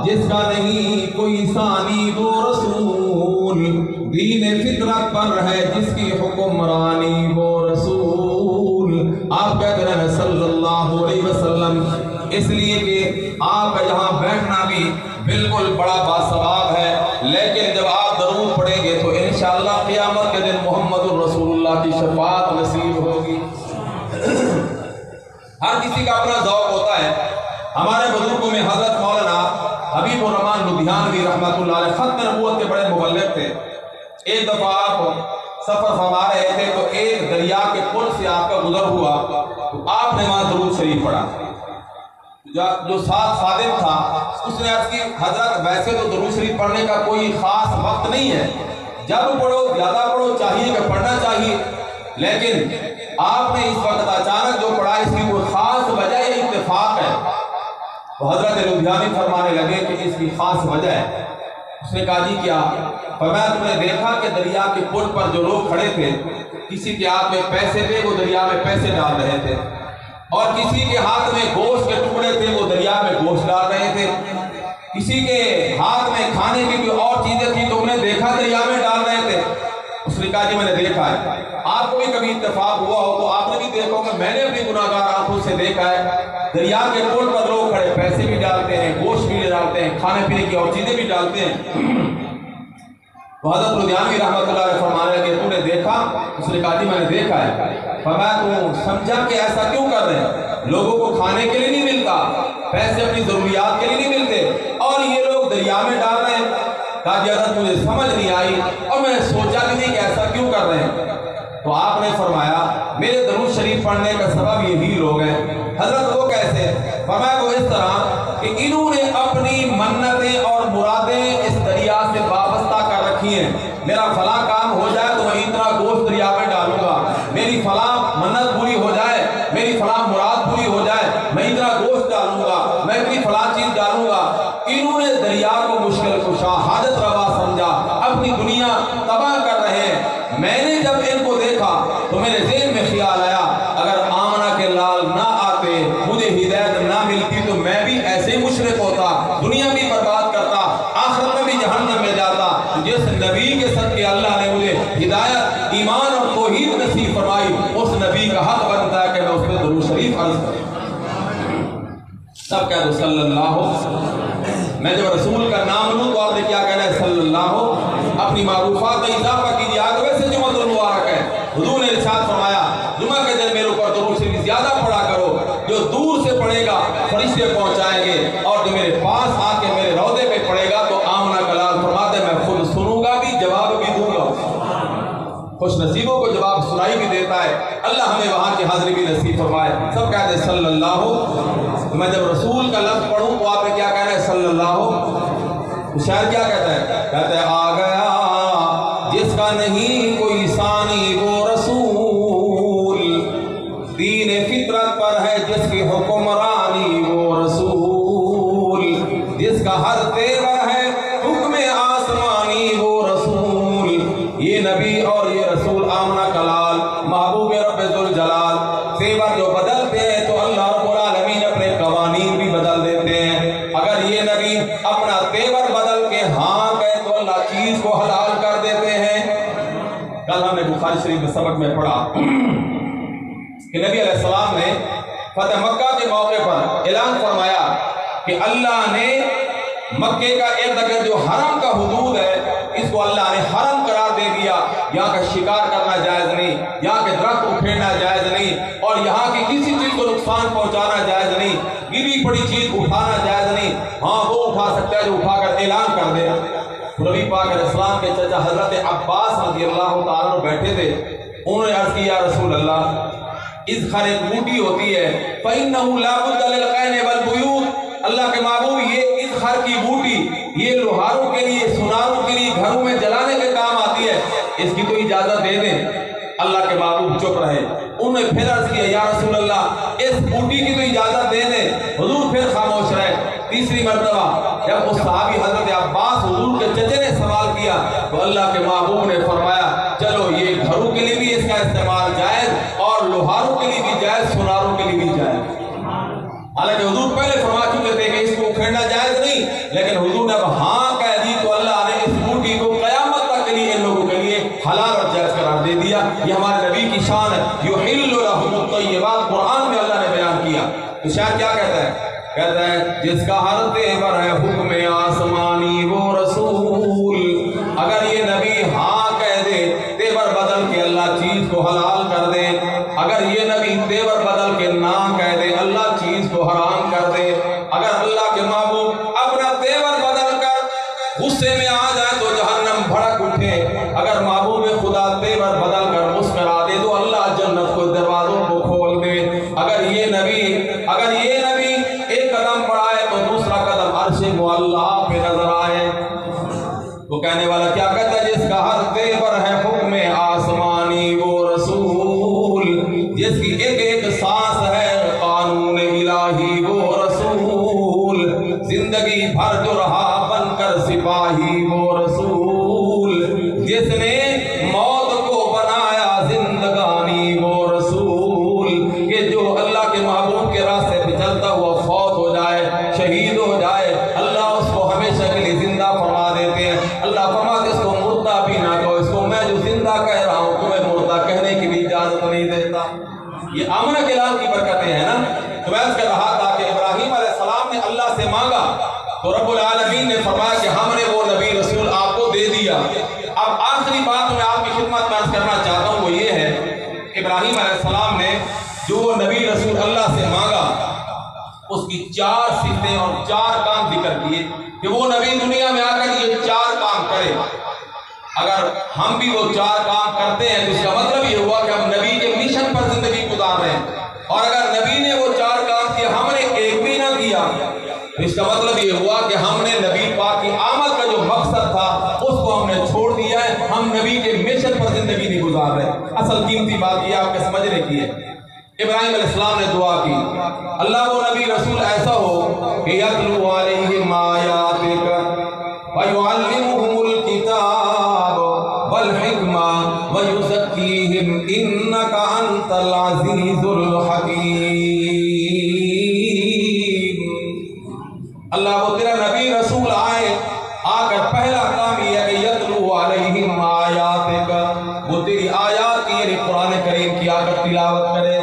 جس کا نہیں کوئی ثانی وہ رسول, دین فطرت پر ہے جس کی حکمرانی وہ رسول. آپ کہتے ہیں صلی اللہ علیہ وسلم, اس لیے کہ آپ کا یہاں بیٹھنا بھی بالکل بڑا باثواب ہے. لیکن جب آپ درود پڑھیں گے تو انشاءاللہ قیامت کے دن محمد الرسول اللہ کی شفاعت نصیب ہوگی. ہر کسی کا اپنا ذوق ہوتا ہے. ہمارے بزرگوں میں حضرت مولانا حبیب الرحمن لدھیانوی رحمۃ اللہ علیہ ختم نبوت کے بڑے مبلغ تھے. ایک دفعہ آپ سفر فرما رہے تھے تو ایک دریا کے پل سے آپ کا گزر ہوا, تو آپ نے وہاں درود شریف پڑھا. جو ساتھ خادم تھا اس نے عرض کی حضرت ویسے تو درود شریف پڑھنے کا کوئی خاص وقت نہیں ہے، جب پڑھو زیادہ پڑھو چاہیے کہ پڑھنا چاہیے، لیکن آپ نے اس وقت اچانک جو پڑھا اس کی کوئی خاص وجہ یا اتفاق ہے؟ تو حضرت لدھیانوی فرمانے لگے کہ اس کی خاص وجہ ہے۔ اس نے کہا جی کیا؟ فرمایا تم نے دیکھا کہ دریا کے پل پر جو لوگ کھڑے تھے، کسی کے ہاتھ میں پیسے تھے وہ دریا میں پیسے ڈال رہے تھے، اور کسی کے ہاتھ میں گوشت کے ٹکڑے تھے وہ دریا میں گوشت ڈال رہے تھے، کسی کے ہاتھ میں کھانے کی کوئی اور چیزیں تھیں تو انہیں دیکھا دریا میں ڈال رہے تھے۔ اس نے کہا جی میں نے دیکھا ہے۔ آپ کو بھی کبھی اتفاق ہوا ہو تو آپ نے بھی دیکھا ہوگا، میں نے اپنی گناہگار آنکھوں سے دیکھا ہے، دریا کے پل پر لوگ کھڑے پیسے بھی ڈالتے ہیں، گوشت بھی ڈالتے ہیں، کھانے پینے کی اور چیزیں بھی ڈالتے ہیں۔ تو حضرت لدھیانوی رحمۃ اللہ علیہ فرمانے لگے تو نے دیکھا؟ اس نے کہا جی میں نے دیکھا ہے۔ فرمایا تو سمجھا کہ ایسا کیوں کر رہے ہیں؟ لوگوں کو کھانے کے لیے نہیں ملتا، پیسے اپنی ضروریات کے لیے نہیں ملتے، اور یہ لوگ دریا میں ڈال رہے ہیں۔ کہا جی حضرت مجھے سمجھ نہیں آئی اور میں نے سوچا بھی نہیں کہ ایسا کیوں کر رہے ہیں۔ تو آپ نے فرمایا میرے درود شریف پڑھنے کا سبب یہی لوگ ہیں۔ حضرت وہ کیسے؟ فرمایا وہ اس طرح کہ انہوں نے اپنی منتیں اور مرادیں اس دریا سے وابستہ کر رکھی ہیں۔ میرا فلاں کام ہو جائے تو میں اتنا گوشت دریا میں ڈالوں گا، میری فلاں منت پوری ہو جائے، میری فلاں مراد پوری ہو جائے، میں اتنا گوشت ڈالوں گا، میں اتنی فلاں چیز ڈالوں گا۔ انہوں نے دریا کو مشکل کشا حاجت روا سمجھا، اپنی دنیا تباہ کر رہے ہیں۔ میں نے جب ان کو دیکھا تو میرے ذہن میں خیال آیا اگر آمنہ کے لال نہ آتے، مجھے ہدایت نہ ملتی تو میں بھی ایسے ہی مشرک ہوتا، دنیا بھی برباد کرتا، آخرت میں بھی جہنم میں جاتا۔ جس نبی کے صدقے اللہ نے مجھے ہدایت، ایمان اور توحید نصیب فرمائی، اس نبی کا حق بنتا ہے کہ میں اس پہ درود شریف عرض کروں۔ سب کہہ دو صلی اللہ۔ میں جب رسول کا نام لوں تو آپ نے کیا کہنا ہے؟ صلی اللہ۔ اپنی معروفات میں اضافہ کیجیے، آج ویسے جمعہ المبارک ہے، حضور نے ارشاد فرمایا جمعہ کے دن میرے اوپر درود شریف زیادہ پڑھا کرو، جو دور سے پڑھے گا فرشتے پہنچائیں گے، اور جو میرے پاس آ کے میرے روضے پہ پڑھے گا تو آمنہ کا لال فرماتے میں خود سنوں گا بھی، جواب بھی دوں گا۔ خوش نصیبوں کو جواب سنائی بھی دیتا ہے، اللہ ہمیں وہاں کی حاضری بھی نصیب فرمائے۔ سب کہتے ہیں صلی اللہ۔ میں جب رسول کا لفظ پڑھوں تو آپ نے کیا کہنا ہے؟ صلی اللہ۔ شاعر کیا کہتا ہے؟ کہتا ہے آ گیا جس کا نہیں کوئی ثانی وہ رسول، دین فطرت پر ہے جس کی حکمرانی وہ رسول، جس کا ہر تیور ہے حکم آسمانی وہ رسول۔ یہ نبی اور یہ رسول آمنہ کلال محبوب رب ذوالجلال، تیور جو بدلتے ہیں تو اللہ رب العالمین اپنے قوانین بھی بدل دیتے ہیں۔ اگر یہ نبی اپنا تیور بدل کے ہاں کہے تو اللہ چیز کو حلال کر دیتے ہیں۔ کل ہم نے بخاری شریف میں سبق میں پڑھا کہ نبی علیہ السلام نے فتح مکہ کے موقع پر اعلان فرمایا کہ اللہ نے مکے کا ارد گرد جو حرم کا حدود ہے اس کو اللہ نے حرم قرار دے دیا۔ یہاں کا شکار کرنا جائز نہیں، یہاں کے درخت اکھیڑنا جائز نہیں، اور یہاں کی کسی چیز کو نقصان پہنچانا جائز نہیں، گری پڑی چیز اٹھانا جائز نہیں۔ ہاں وہ اٹھا سکتا ہے جو اٹھا کر اعلان کر دے۔ نبی پاک علیہ السلام کے چچا حضرت عباس رضی اللہ تعالیٰ بیٹھے تھے، انہوں نے عرض کی یا رسول اللہ، اس خر ایک بوٹی ہوتی ہے فَإِنَّهُ لَا بُدَّ لِلْقَيْنِ وَالْبُيُوتِ، اللہ کے محبوب یہ اس خر کی بوٹی یہ لوہاروں کے لیے، سناروں کے لیے گھروں میں جلانے کے کام آتی ہے، اس کی تو اجازت دے دیں۔ اللہ کے محبوب چپ رہے، انہوں نے پھر عرض کیا یا رسول اللہ اس بوٹی کی تو اجازت دے دیں، حضور پھر خاموش رہے۔ تیسری مرتبہ جب اس صحابی حضرت عباس حضور کے چچے نے سوال کیا تو اللہ کے محبوب نے فرمایا چلو یہ گھروں کے لیے بھی اس کا استعمال جائز اور لوہاروں کے لیے بھی جائز، سناروں کے لیے بھی جائز۔ حالانکہ حضور پہلے فرما چکے تھے کہ اس کو اکھیڑنا جائز نہیں، لیکن حضور نے اب ہاں کہہ دی تو اللہ نے اس بوٹی کو قیامت تک کے لیے ان لوگوں کے لیے حلال اور جائز قرار دے دیا۔ یہ ہمارے نبی کی شان ہے، یحل لهم الطیبات، قرآن میں اللہ نے بیان کیا۔ تو شاید کیا کہتا ہے؟ کہتا ہے جس کا ہر تیور ہے حکم آسمانی وہ رسول۔ اگر یہ نبی ہاں کہہ دے تیور بدل کے اللہ چیز کو حلال کر دے، اگر یہ نبی تیور بدل کے نہ کہہ دے اللہ چیز کو حرام کر دے، اگر اللہ کے محبوب اپنا تیور بدل کر غصے میں آ جائے تو جہنم بھڑک اٹھے، اگر محبوب خدا تیور بدل کر مسکرا دے تو اللہ جنت کو دروازوں کو کھول دے۔ اگر یہ نبی ایک قدم عرش معلا پہ نظر آئے. تو کہنے والا کیا کہتا ہے؟ جس کا ہر زیور ہے حکم آسمانی وہ رسول، جس کی ایک ایک سانس ہے قانون الہی وہ رسول، زندگی بھر جو رہا بن کر سپاہی وہ رسول، جس نے موت کو بنایا زندگانی وہ رسول. کہ جو اللہ کے محبوب کے راستے پہ چلتا ہوا فوت ہو جائے، شہید ہو جائے، اللہ اس کو ہمیشہ کے لیے زندہ فرما دیتے ہیں. اللہ فرماتے اس کو مردہ بھی نہ کہو، اس کو میں جو زندہ کہہ رہا ہوں تمہیں مردہ کہنے کی بھی اجازت نہیں دیتا. یہ آمنہ کے لال کی برکتیں ہیں نا. تو میں اس کہہ رہا تھا کہ ابراہیم علیہ السلام نے اللہ سے مانگا تو رب العالمین نے فرمایا کہ ہم نے وہ نبی رسول آپ کو دے دیا. اب آخری بات میں آپ کی خدمت میں عرض کرنا چاہتا ہوں وہ یہ ہے، ابراہیم علیہ السلام نے جو وہ نبی رسول اللہ سے مانگا اس کی 4 صفتیں اور 4 کام ذکر کیے کہ وہ نبی دنیا میں آ کر یہ 4 کام کرے. اگر ہم بھی وہ 4 کام کرتے ہیں تو اس کا مطلب یہ ہوا کہ ہم نبی کے مشن پر زندگی گزار رہے ہیں. اور اگر نبی نے وہ 4 کام کیے ہم نے ایک بھی نہ کیا تو اس کا مطلب یہ ہوا کہ ہم نے نبی پاک کی آمد کا جو مقصد تھا اس کو ہم نے چھوڑ دیا ہے. ہم نبی کے مشن پر زندگی نہیں گزار رہے. اصل قیمتی بات یہ آپ کے سمجھنے کی ہے. ابراہیم علیہ السلام نے دعا کی اللہ وہ نبی رسول ایسا ہو کہ یتلو علیہم آیاتک ویعلمہم الکتاب والحکمہ ویزکیہم انک انت العزیز الحکیم. اللہ وہ تیرا نبی رسول آئے آ کر پہلا کام یہ ہے کہ یتلو علیہم آیاتک، وہ تیری آیات کی یعنی قرآن کریم کی آ کر تلاوت کرے.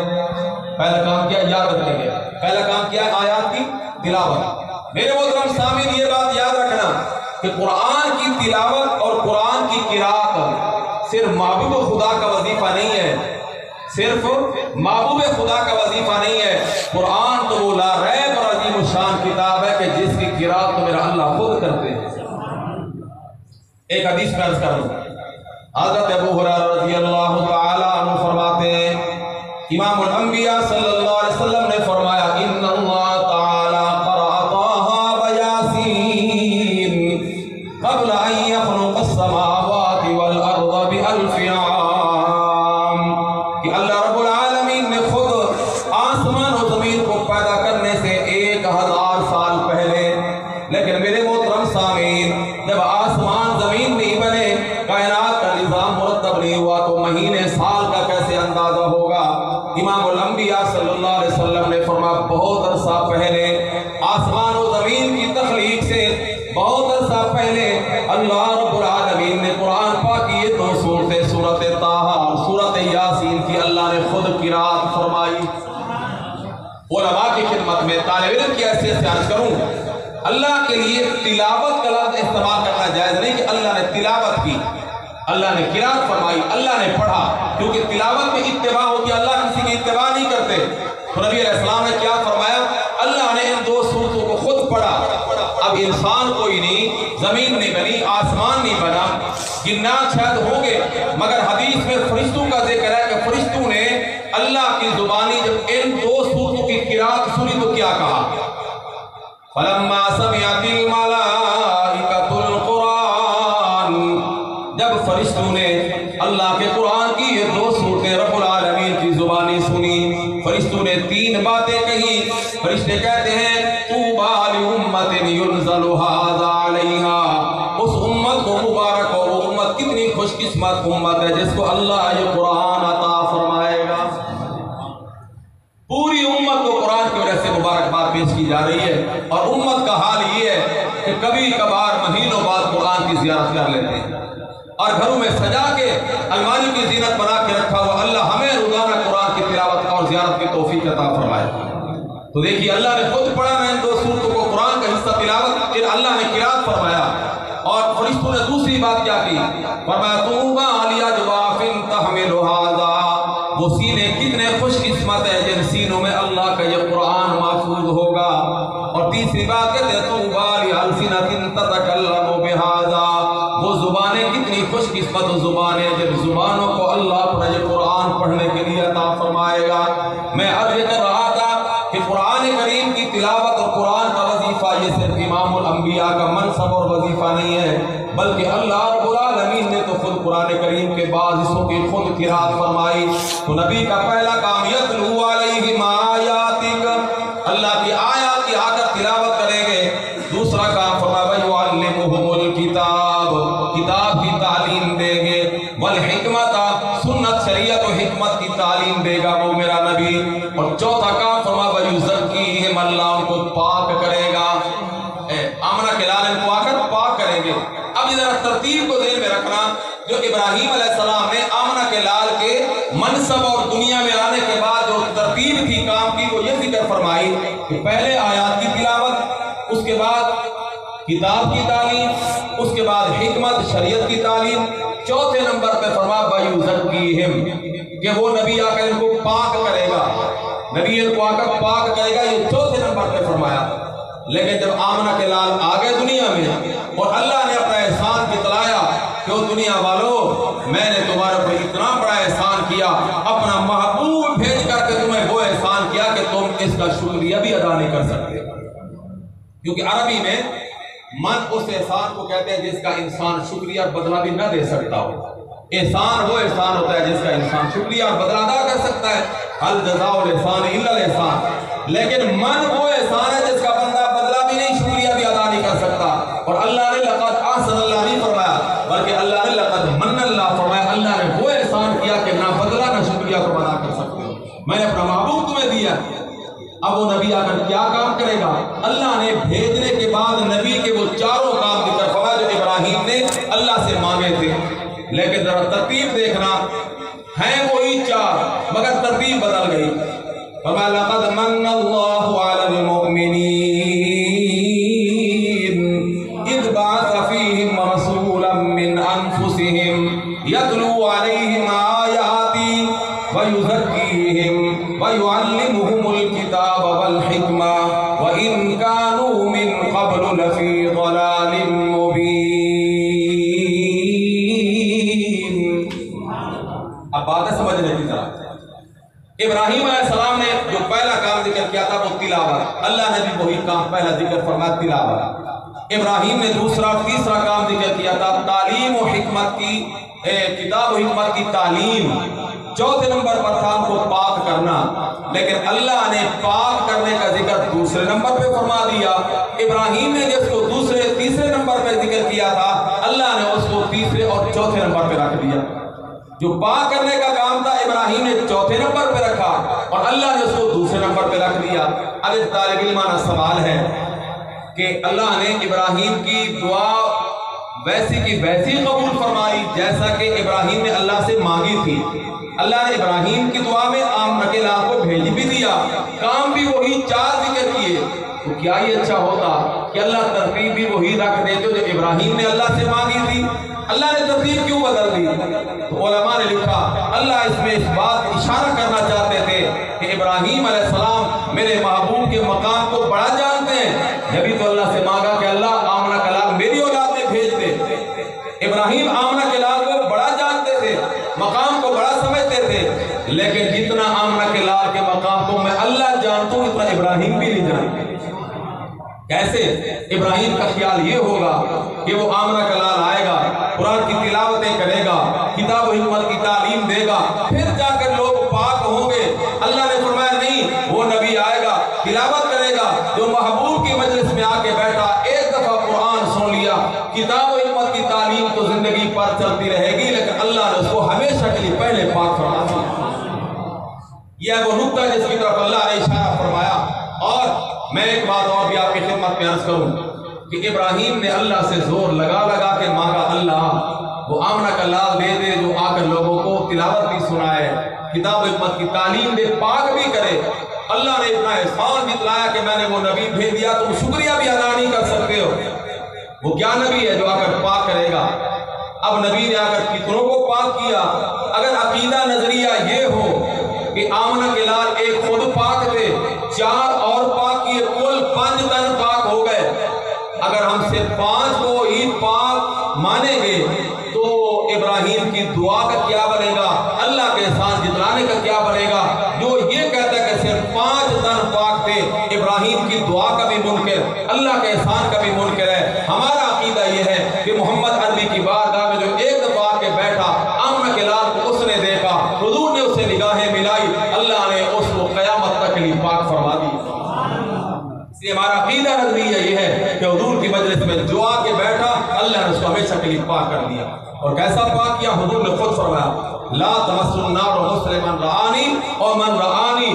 پہلا کام کیا؟ یاد رکھیں گے، پہلا کام کیا؟ آیات کی تلاوت. میرے محترم سامعین یہ بات یاد رکھنا کہ قرآن کی تلاوت اور قرآن کی قرات صرف محبوب خدا کا وظیفہ نہیں ہے، صرف محبوب خدا کا وظیفہ نہیں ہے. قرآن تو وہ لا ریب اور عظیم الشان کتاب ہے کہ جس کی قرات تو میرا اللہ خود کرتے ہیں. ایک حدیث میں عرض کر دوں، حضرت ابو ہریرہ رضی اللہ تعالی عنہ فرماتے ہیں امام الانبیاء صلی اللہ علیہ وسلم نے فرمایا ان اللہ تعالی قرأ طٰہٰ ویاسین قبل ان یخلق السماوات والارض بألف عام، کہ اللہ رب العالمین نے خود آسمان و زمین کو پیدا کرنے سے 1000 سال پہلے. لیکن میرے محترم سامعین جب آسمان زمین نہیں بنے، کائنات کا نظام مرتب نہیں ہوا تو مہینے سال کا کیسے اندازہ ہوگا؟ امام الانبیاء صلی اللہ علیہ وسلم نے فرمایا بہت عرصہ پہلے آسمان و زمین کی تخلیق سے بہت عرصہ پہلے اللہ رب العالمین نے قرآن پاک کی یہ 2 صورتیں سورۃ طٰہٰ اور سورۃ یاسین کی اللہ نے خود قرات فرمائی. علماء کی خدمت میں طالب علم کی حیثیت سے عرض کروں، اللہ کے لیے تلاوت کا لفظ استعمال کرنا جائز نہیں کہ اللہ نے تلاوت کی، اللہ نے قرات فرمائی، اللہ نے پڑھا، کیونکہ تلاوت میں اتباع ہوتی ہے، اللہ کسی کی اتباع نہیں کرتے. تو نبی علیہ السلام نے کیا فرمایا؟ اللہ نے ان 2 صورتوں کو خود پڑھا. اب انسان کوئی نہیں، زمین نہیں بنی، آسمان نہیں بنا، جنات شاید ہوں گے، مگر حدیث میں فرشتوں کا ذکر ہے کہ فرشتوں نے اللہ کی زبانی جب ان 2 صورتوں کی قرات سنی تو کیا کہا؟ فلما سمعت الملائکۃ القرآن، جب فرشتوں نے اللہ کے قرآن کی یہ 2 صورتیں رب العالمین کی زبانی سنی، فرشتوں نے 3 باتیں کہی. فرشتے کہتے ہیں طوبیٰ لأمۃ ينزل ھذا علیہا، اس امت کو مبارک ہو، وہ امت کتنی خوش قسمت امت ہے جس کو اللہ یہ قرآن عطا فرمائے گا. پوری امت کو قرآن کی وجہ سے مبارکباد پیش کی جا رہی ہے. اور امت کا حال یہ ہے کہ کبھی کبھار مہینوں بعد قرآن کی زیارت کر لیتے ہیں اور گھروں میں سجا کے الماری کی زینت بنا کے رکھا ہوا. اللہ ہمیں روزانہ قرآن کی تلاوت اور زیارت کی توفیق عطا فرمائے. تو دیکھیے اللہ نے خود پڑھا میں ان 2 صورتوں کو قرآن کا حصہ تلاوت، پھر اللہ نے قرات فرمایا. اور فرشتوں نے دوسری بات کیا کی؟ فرمایا طوبیٰ لأجواف تحمل ھذا، وہ سینے کتنے خوش قسمت ہے جن سینوں میں اللہ کا یہ قرآن محفوظ ہوگا. اور تیسری بات کہتے ہیں طوبیٰ لألسنۃ تتکلم بھذا، وہ زبانیں کتنی خوش قسمت زبانیں جن زبانوں کو اللہ پر یہ قرآن پڑھنے کے لیے عطا فرمائے گا. میں عرض کر رہا تھا کہ قرآن کریم کی تلاوت اور قرآن کا وظیفہ یہ صرف امام الانبیاء انبیاء کا منصب اور وظیفہ نہیں ہے، بلکہ اللہ رب العالمین نے تو خود قرآن کریم کے بعض حصوں کی خود قرات فرمائی۔ تو نبی کا پہلا کام یتلو علیہم آیاتک، اللہ کی آیات کی آ کر تلاوت کریں گے۔ دوسرا کام فرمایا وَيُعَلِّمُهُمُ الْكِتَابَ، کتاب کی تعلیم دیں گے، والحکمت، سنت شریعت و حکمت کی تعلیم دے گا وہ میرا نبی۔ اور چوتھا کام فرمایا وَيُزَكِّيهِمْ، اللہ ان کو پاک کرے گا، آمنہ کے لال ان کو آ کر پاک کریں گے۔ اب یہ ذرا ترتیب کو ذہن میں رکھنا، جو ابراہیم علیہ السلام نے آمنہ کے لال کے منصب اور دنیا میں آنے کے بعد جو ترتیب تھی کام کی، وہ یہ ذکر فرمائی کہ پہلے آیات کی تلاوت، اس کے بعد کتاب کی تعلیم، اس کے بعد حکمت شریعت کی تعلیم، چوتھے نمبر پہ فرمایا وَيُزَكِّيهِمْ، کہ وہ نبی آ کر ان کو پاک کرے گا، نبی ان کو آ کر پاک کرے گا، یہ چوتھے نمبر پہ فرمایا۔ لیکن جب آمنہ کے لال آ گئے دنیا میں اور اللہ نے اپنا احسان بتلایا کہ وہ دنیا والوں میں نے تمہارے پر اتنا بڑا احسان کیا، اپنا محبوب بھیج کر کے تمہیں وہ احسان کیا کہ تم اس کا شکریہ بھی ادا نہیں کر سکتے، کیونکہ عربی میں من اس احسان کو کہتے ہیں جس کا انسان شکریہ اور بدلہ بھی نہ دے سکتا ہو۔ احسان وہ احسان ہوتا ہے جس کا انسان شکریہ اور بدلہ ادا کر سکتا ہے، هل جزاء الاحسان الا الاحسان۔ لیکن من وہ احسان ہے جس کا بندہ بدلہ بھی نہیں، شکریہ بھی ادا نہیں کر سکتا۔ اور اللہ نے لقد احسن اللہ نہیں فرمایا، بلکہ اللہ نے لقد من اللہ فرمایا، اللہ نے وہ احسان کیا کہ نہ بدلہ نہ شکریہ کو ادا کر سکتے ہو، میں نے اپنا محبوب تمہیں دیا۔ اب وہ نبی آ کر کیا کام کرے گا؟ اللہ نے بھیجنے کے بعد نبی کے وہ چاروں کام ذکر فرمایا جو ابراہیم نے اللہ سے مانگے تھے، لیکن ذرا ترتیب دیکھنا، ہیں وہی چار مگر ترتیب بدل گئی۔ فرمایا لقد من اللہ علی المؤمنین اذ بعث فیہم رسولا من انفسہم یتلو علیہم آیاتی ویزکیہم ویعلمہم الکتاب والحکمہ وإن كانوا من قبل لفی ضلال مبین۔ اب باتیں سمجھنے کی طرح ابراہیم علیہ السلام نے جو پہلا کام ذکر کیا تھا وہ تلاوت، اللہ نے بھی وہی کام پہلا ذکر فرمایا تلاوت۔ ابراہیم نے دوسرا تیسرا کام ذکر کیا تھا تعلیم و حکمت کی، کتاب و حکمت کی تعلیم۔ چوتھے نمبر پر تھا ان کو پاک کرنا، لیکن اللہ نے پاک کرنے کا ذکر دوسرے نمبر پہ فرما دیا۔ ابراہیم نے جس کو تیسرے نمبر پہ ذکر کیا تھا، اللہ نے اس کو تیسرے اور چوتھے نمبر پہ رکھ دیا۔ جو پاک کرنے کا کام تھا ابراہیم نے چوتھے نمبر پہ رکھا اور اللہ نے اس کو دوسرے نمبر پہ رکھ دیا۔ اب اس طالب علمانہ سوال ہے کہ اللہ نے ابراہیم کی دعا ویسی کی ویسی قبول فرمائی جیسا کہ ابراہیم نے اللہ سے مانگی تھی۔ اللہ نے ابراہیم کی دعا میں آمنہ کے لال کو بھیج بھی دیا، کام بھی وہی چار ذکر کیے، تو کیا یہ اچھا ہوتا کہ اللہ ترتیب بھی وہی رکھ دیتے جو ابراہیم نے اللہ سے مانگی تھی؟ اللہ نے ترتیب کیوں بدل دی؟ تو علماء نے لکھا اللہ اس میں اس بات اشارہ کرنا چاہتے تھے کہ ابراہیم علیہ السلام میرے محبوب کے مقام کو بڑا جانتے ہیں، نبی تو اللہ سے مانگا کہ اللہ آمنہ کا لال میری اولاد میں بھیج دے۔ ابراہیم آمنہ کے لال کو بڑا جانتے تھے، مقام کو بڑا سمجھتے تھے، لیکن جتنا آمنہ کے لال کے مقام کو میں اللہ جانتا ہوں اتنا ابراہیم بھی نہیں جانتے۔ کیسے؟ ابراہیم کا خیال یہ ہوگا کہ وہ آمنہ کا لال آئے گا، قرآن کی تلاوتیں کرے گا، کتاب و حکمت کی تعلیم دے گا، پھر جا کر لوگ پاک ہوں گے۔ اللہ نے فرمایا نہیں، وہ نبی آئے گا، تلاوت کرے گا، جو محبوب کی مجلس میں آ کے بیٹھا ایک دفعہ قرآن سن لیا، کتاب و حکمت کی تعلیم تو زندگی پر چلتی رہے گی، لیکن اللہ نے اس کو ہمیشہ کے لیے پہلے پاک فرما دیا۔ یہ وہ نقطہ جس کی طرف اللہ نے اشارہ فرمایا۔ اور میں ایک بات اور بھی آپ کی خدمت میں عرض کروں کہ ابراہیم نے اللہ سے زور لگا لگا کے مانگا اللہ وہ آمنہ کا لال دے دے جو آ کر لوگوں کو تلاوت بھی سنائے، کتاب و حکمت کی تعلیم دے، پاک بھی کرے۔ اللہ نے اتنا احسان بتلایا کہ میں نے وہ نبی بھیج دیا، تم شکریہ بھی ادا نہیں کر سکتے ہو۔ وہ کیا نبی ہے جو آ کر پاک کرے گا؟ اب نبی نے آ کر کتنوں کو پاک کیا؟ اگر عقیدہ نظریہ یہ ہو کہ آمنہ کے لال ایک خود پاک تھے، چار اور پاک کیے، کل 5 تن پاک ہو گئے۔ اگر ہم سے 5 کو ہی پاک مانیں گے تو ابراہیم کی دعا کا کیا بنے گا؟ اللہ کے احسان جتلانے کا کیا بنے گا؟ جو یہ کہتا ہے کہ صرف 5 تن پاک تھے، ابراہیم کی دعا کا بھی منکر، اللہ کے احسان کا بھی منکر ہے۔ ہمارا عقیدہ نظریہ یہ ہے کہ حضور کی مجلس میں جو آ کے بیٹھا اللہ نے اس کو ہمیشہ کے لیے پاک کر دیا. اور کیسا پاک کیا؟ حضور نے خود فرمایا لا تمس النار مسلما رآنی اور من رآنی،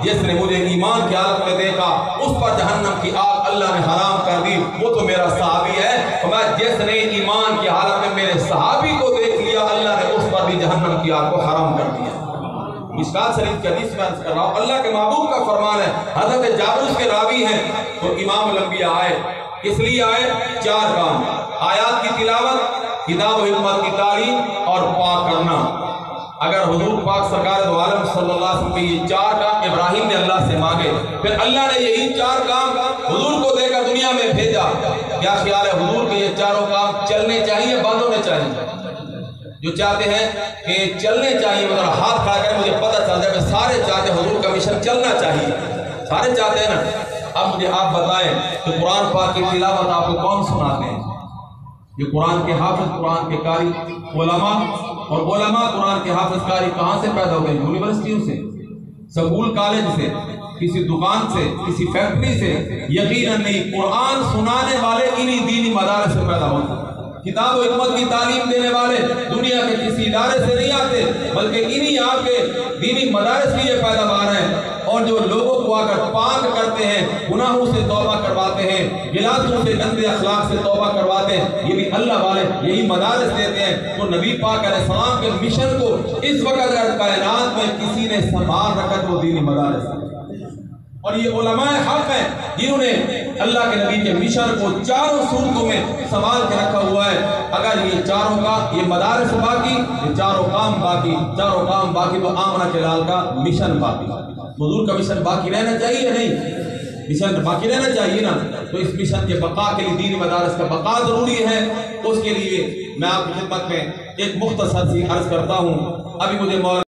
جس نے مجھے ایمان کی حالت میں دیکھا اس پر جہنم کی آگ اللہ نے حرام کر دی، وہ تو میرا صحابی ہے. فرمایا جس نے ایمان کی حالت میں میرے صحابی کو دیکھ لیا اللہ نے اس پر بھی جہنم کی آگ کو حرام کر دیا. مشکات شریف کی حدیث میں عرض کر رہا ہوں، اللہ کے محبوب کا فرمان ہے. حضرت جابر اس کے راوی ہیں. تو امام الانبیاء آئے، اس لیے آئے 4 کام: آیات کی تلاوت، کتاب و حکمت کی تعلیم اور پاک کرنا. اگر حضور پاک سرکار دو عالم صلی اللہ علیہ وسلم کے یہ 4 کام ابراہیم نے اللہ سے مانگے، پھر اللہ نے یہی 4 کام حضور کو دے کر دنیا میں بھیجا. کیا خیال ہے حضور کے یہ 4 کام چلنے چاہیے بند ہونے چاہیے؟ جو چاہتے ہیں کہ چلنے چاہیے مگر ہاتھ کھڑا کریں، مجھے پتہ چل جائے کہ سارے چاہتے ہیں حضور کا مشن چلنا چاہیے، سارے چاہتے ہیں نا. اب مجھے آپ بتائیں کہ قرآن پاک کی تلاوت آپ کو کون سناتے ہیں؟ یہ قرآن کے حافظ، قرآن کے قاری علماء، اور علماء قرآن کے حافظ قاری کہاں سے پیدا ہو گئے؟ یونیورسٹیوں سے، سکول کالج سے، کسی دکان سے، کسی فیکٹری سے؟ یقیناً نہیں. قرآن سنانے والے انہی دینی مدارس سے پیدا ہوتے ہیں. کتاب و حکمت کی تعلیم دینے والے دنیا کے کسی ادارے سے نہیں آتے، بلکہ انہی آپ کے دینی مدارس کی یہ پیداوار ہیں. اور جو لوگوں کو آ کر پاک کرتے ہیں، گناہوں سے توبہ کرواتے ہیں، غلاظتوں سے، گندے اخلاق سے توبہ کرواتے ہیں، یہ بھی اللہ والے یہی مدارس دیتے ہیں. تو نبی پاک علیہ السلام کے مشن کو اس وقت اگر کائنات میں کسی نے سنبھال رکھا تو دینی مدارس ہے. اور یہ علماء حق ہیں جنہوں نے اللہ کے نبی کے مشن کو 4 صورتوں میں سنبھال کے رکھا ہوا ہے. اگر یہ 4 کا یہ مدارس باقی، یہ 4 کام باقی، 4 کام باقی، تو آمنہ کے لال کا مشن باقی. حضور کا مشن باقی رہنا چاہیے یا نہیں؟ مشن باقی رہنا چاہیے نا. تو اس مشن کے بقا کے لیے دینی مدارس کا بقا ضروری ہے. اس کے لیے میں آپ کی خدمت میں ایک مختصر سی عرض کرتا ہوں. ابھی مجھے مولانا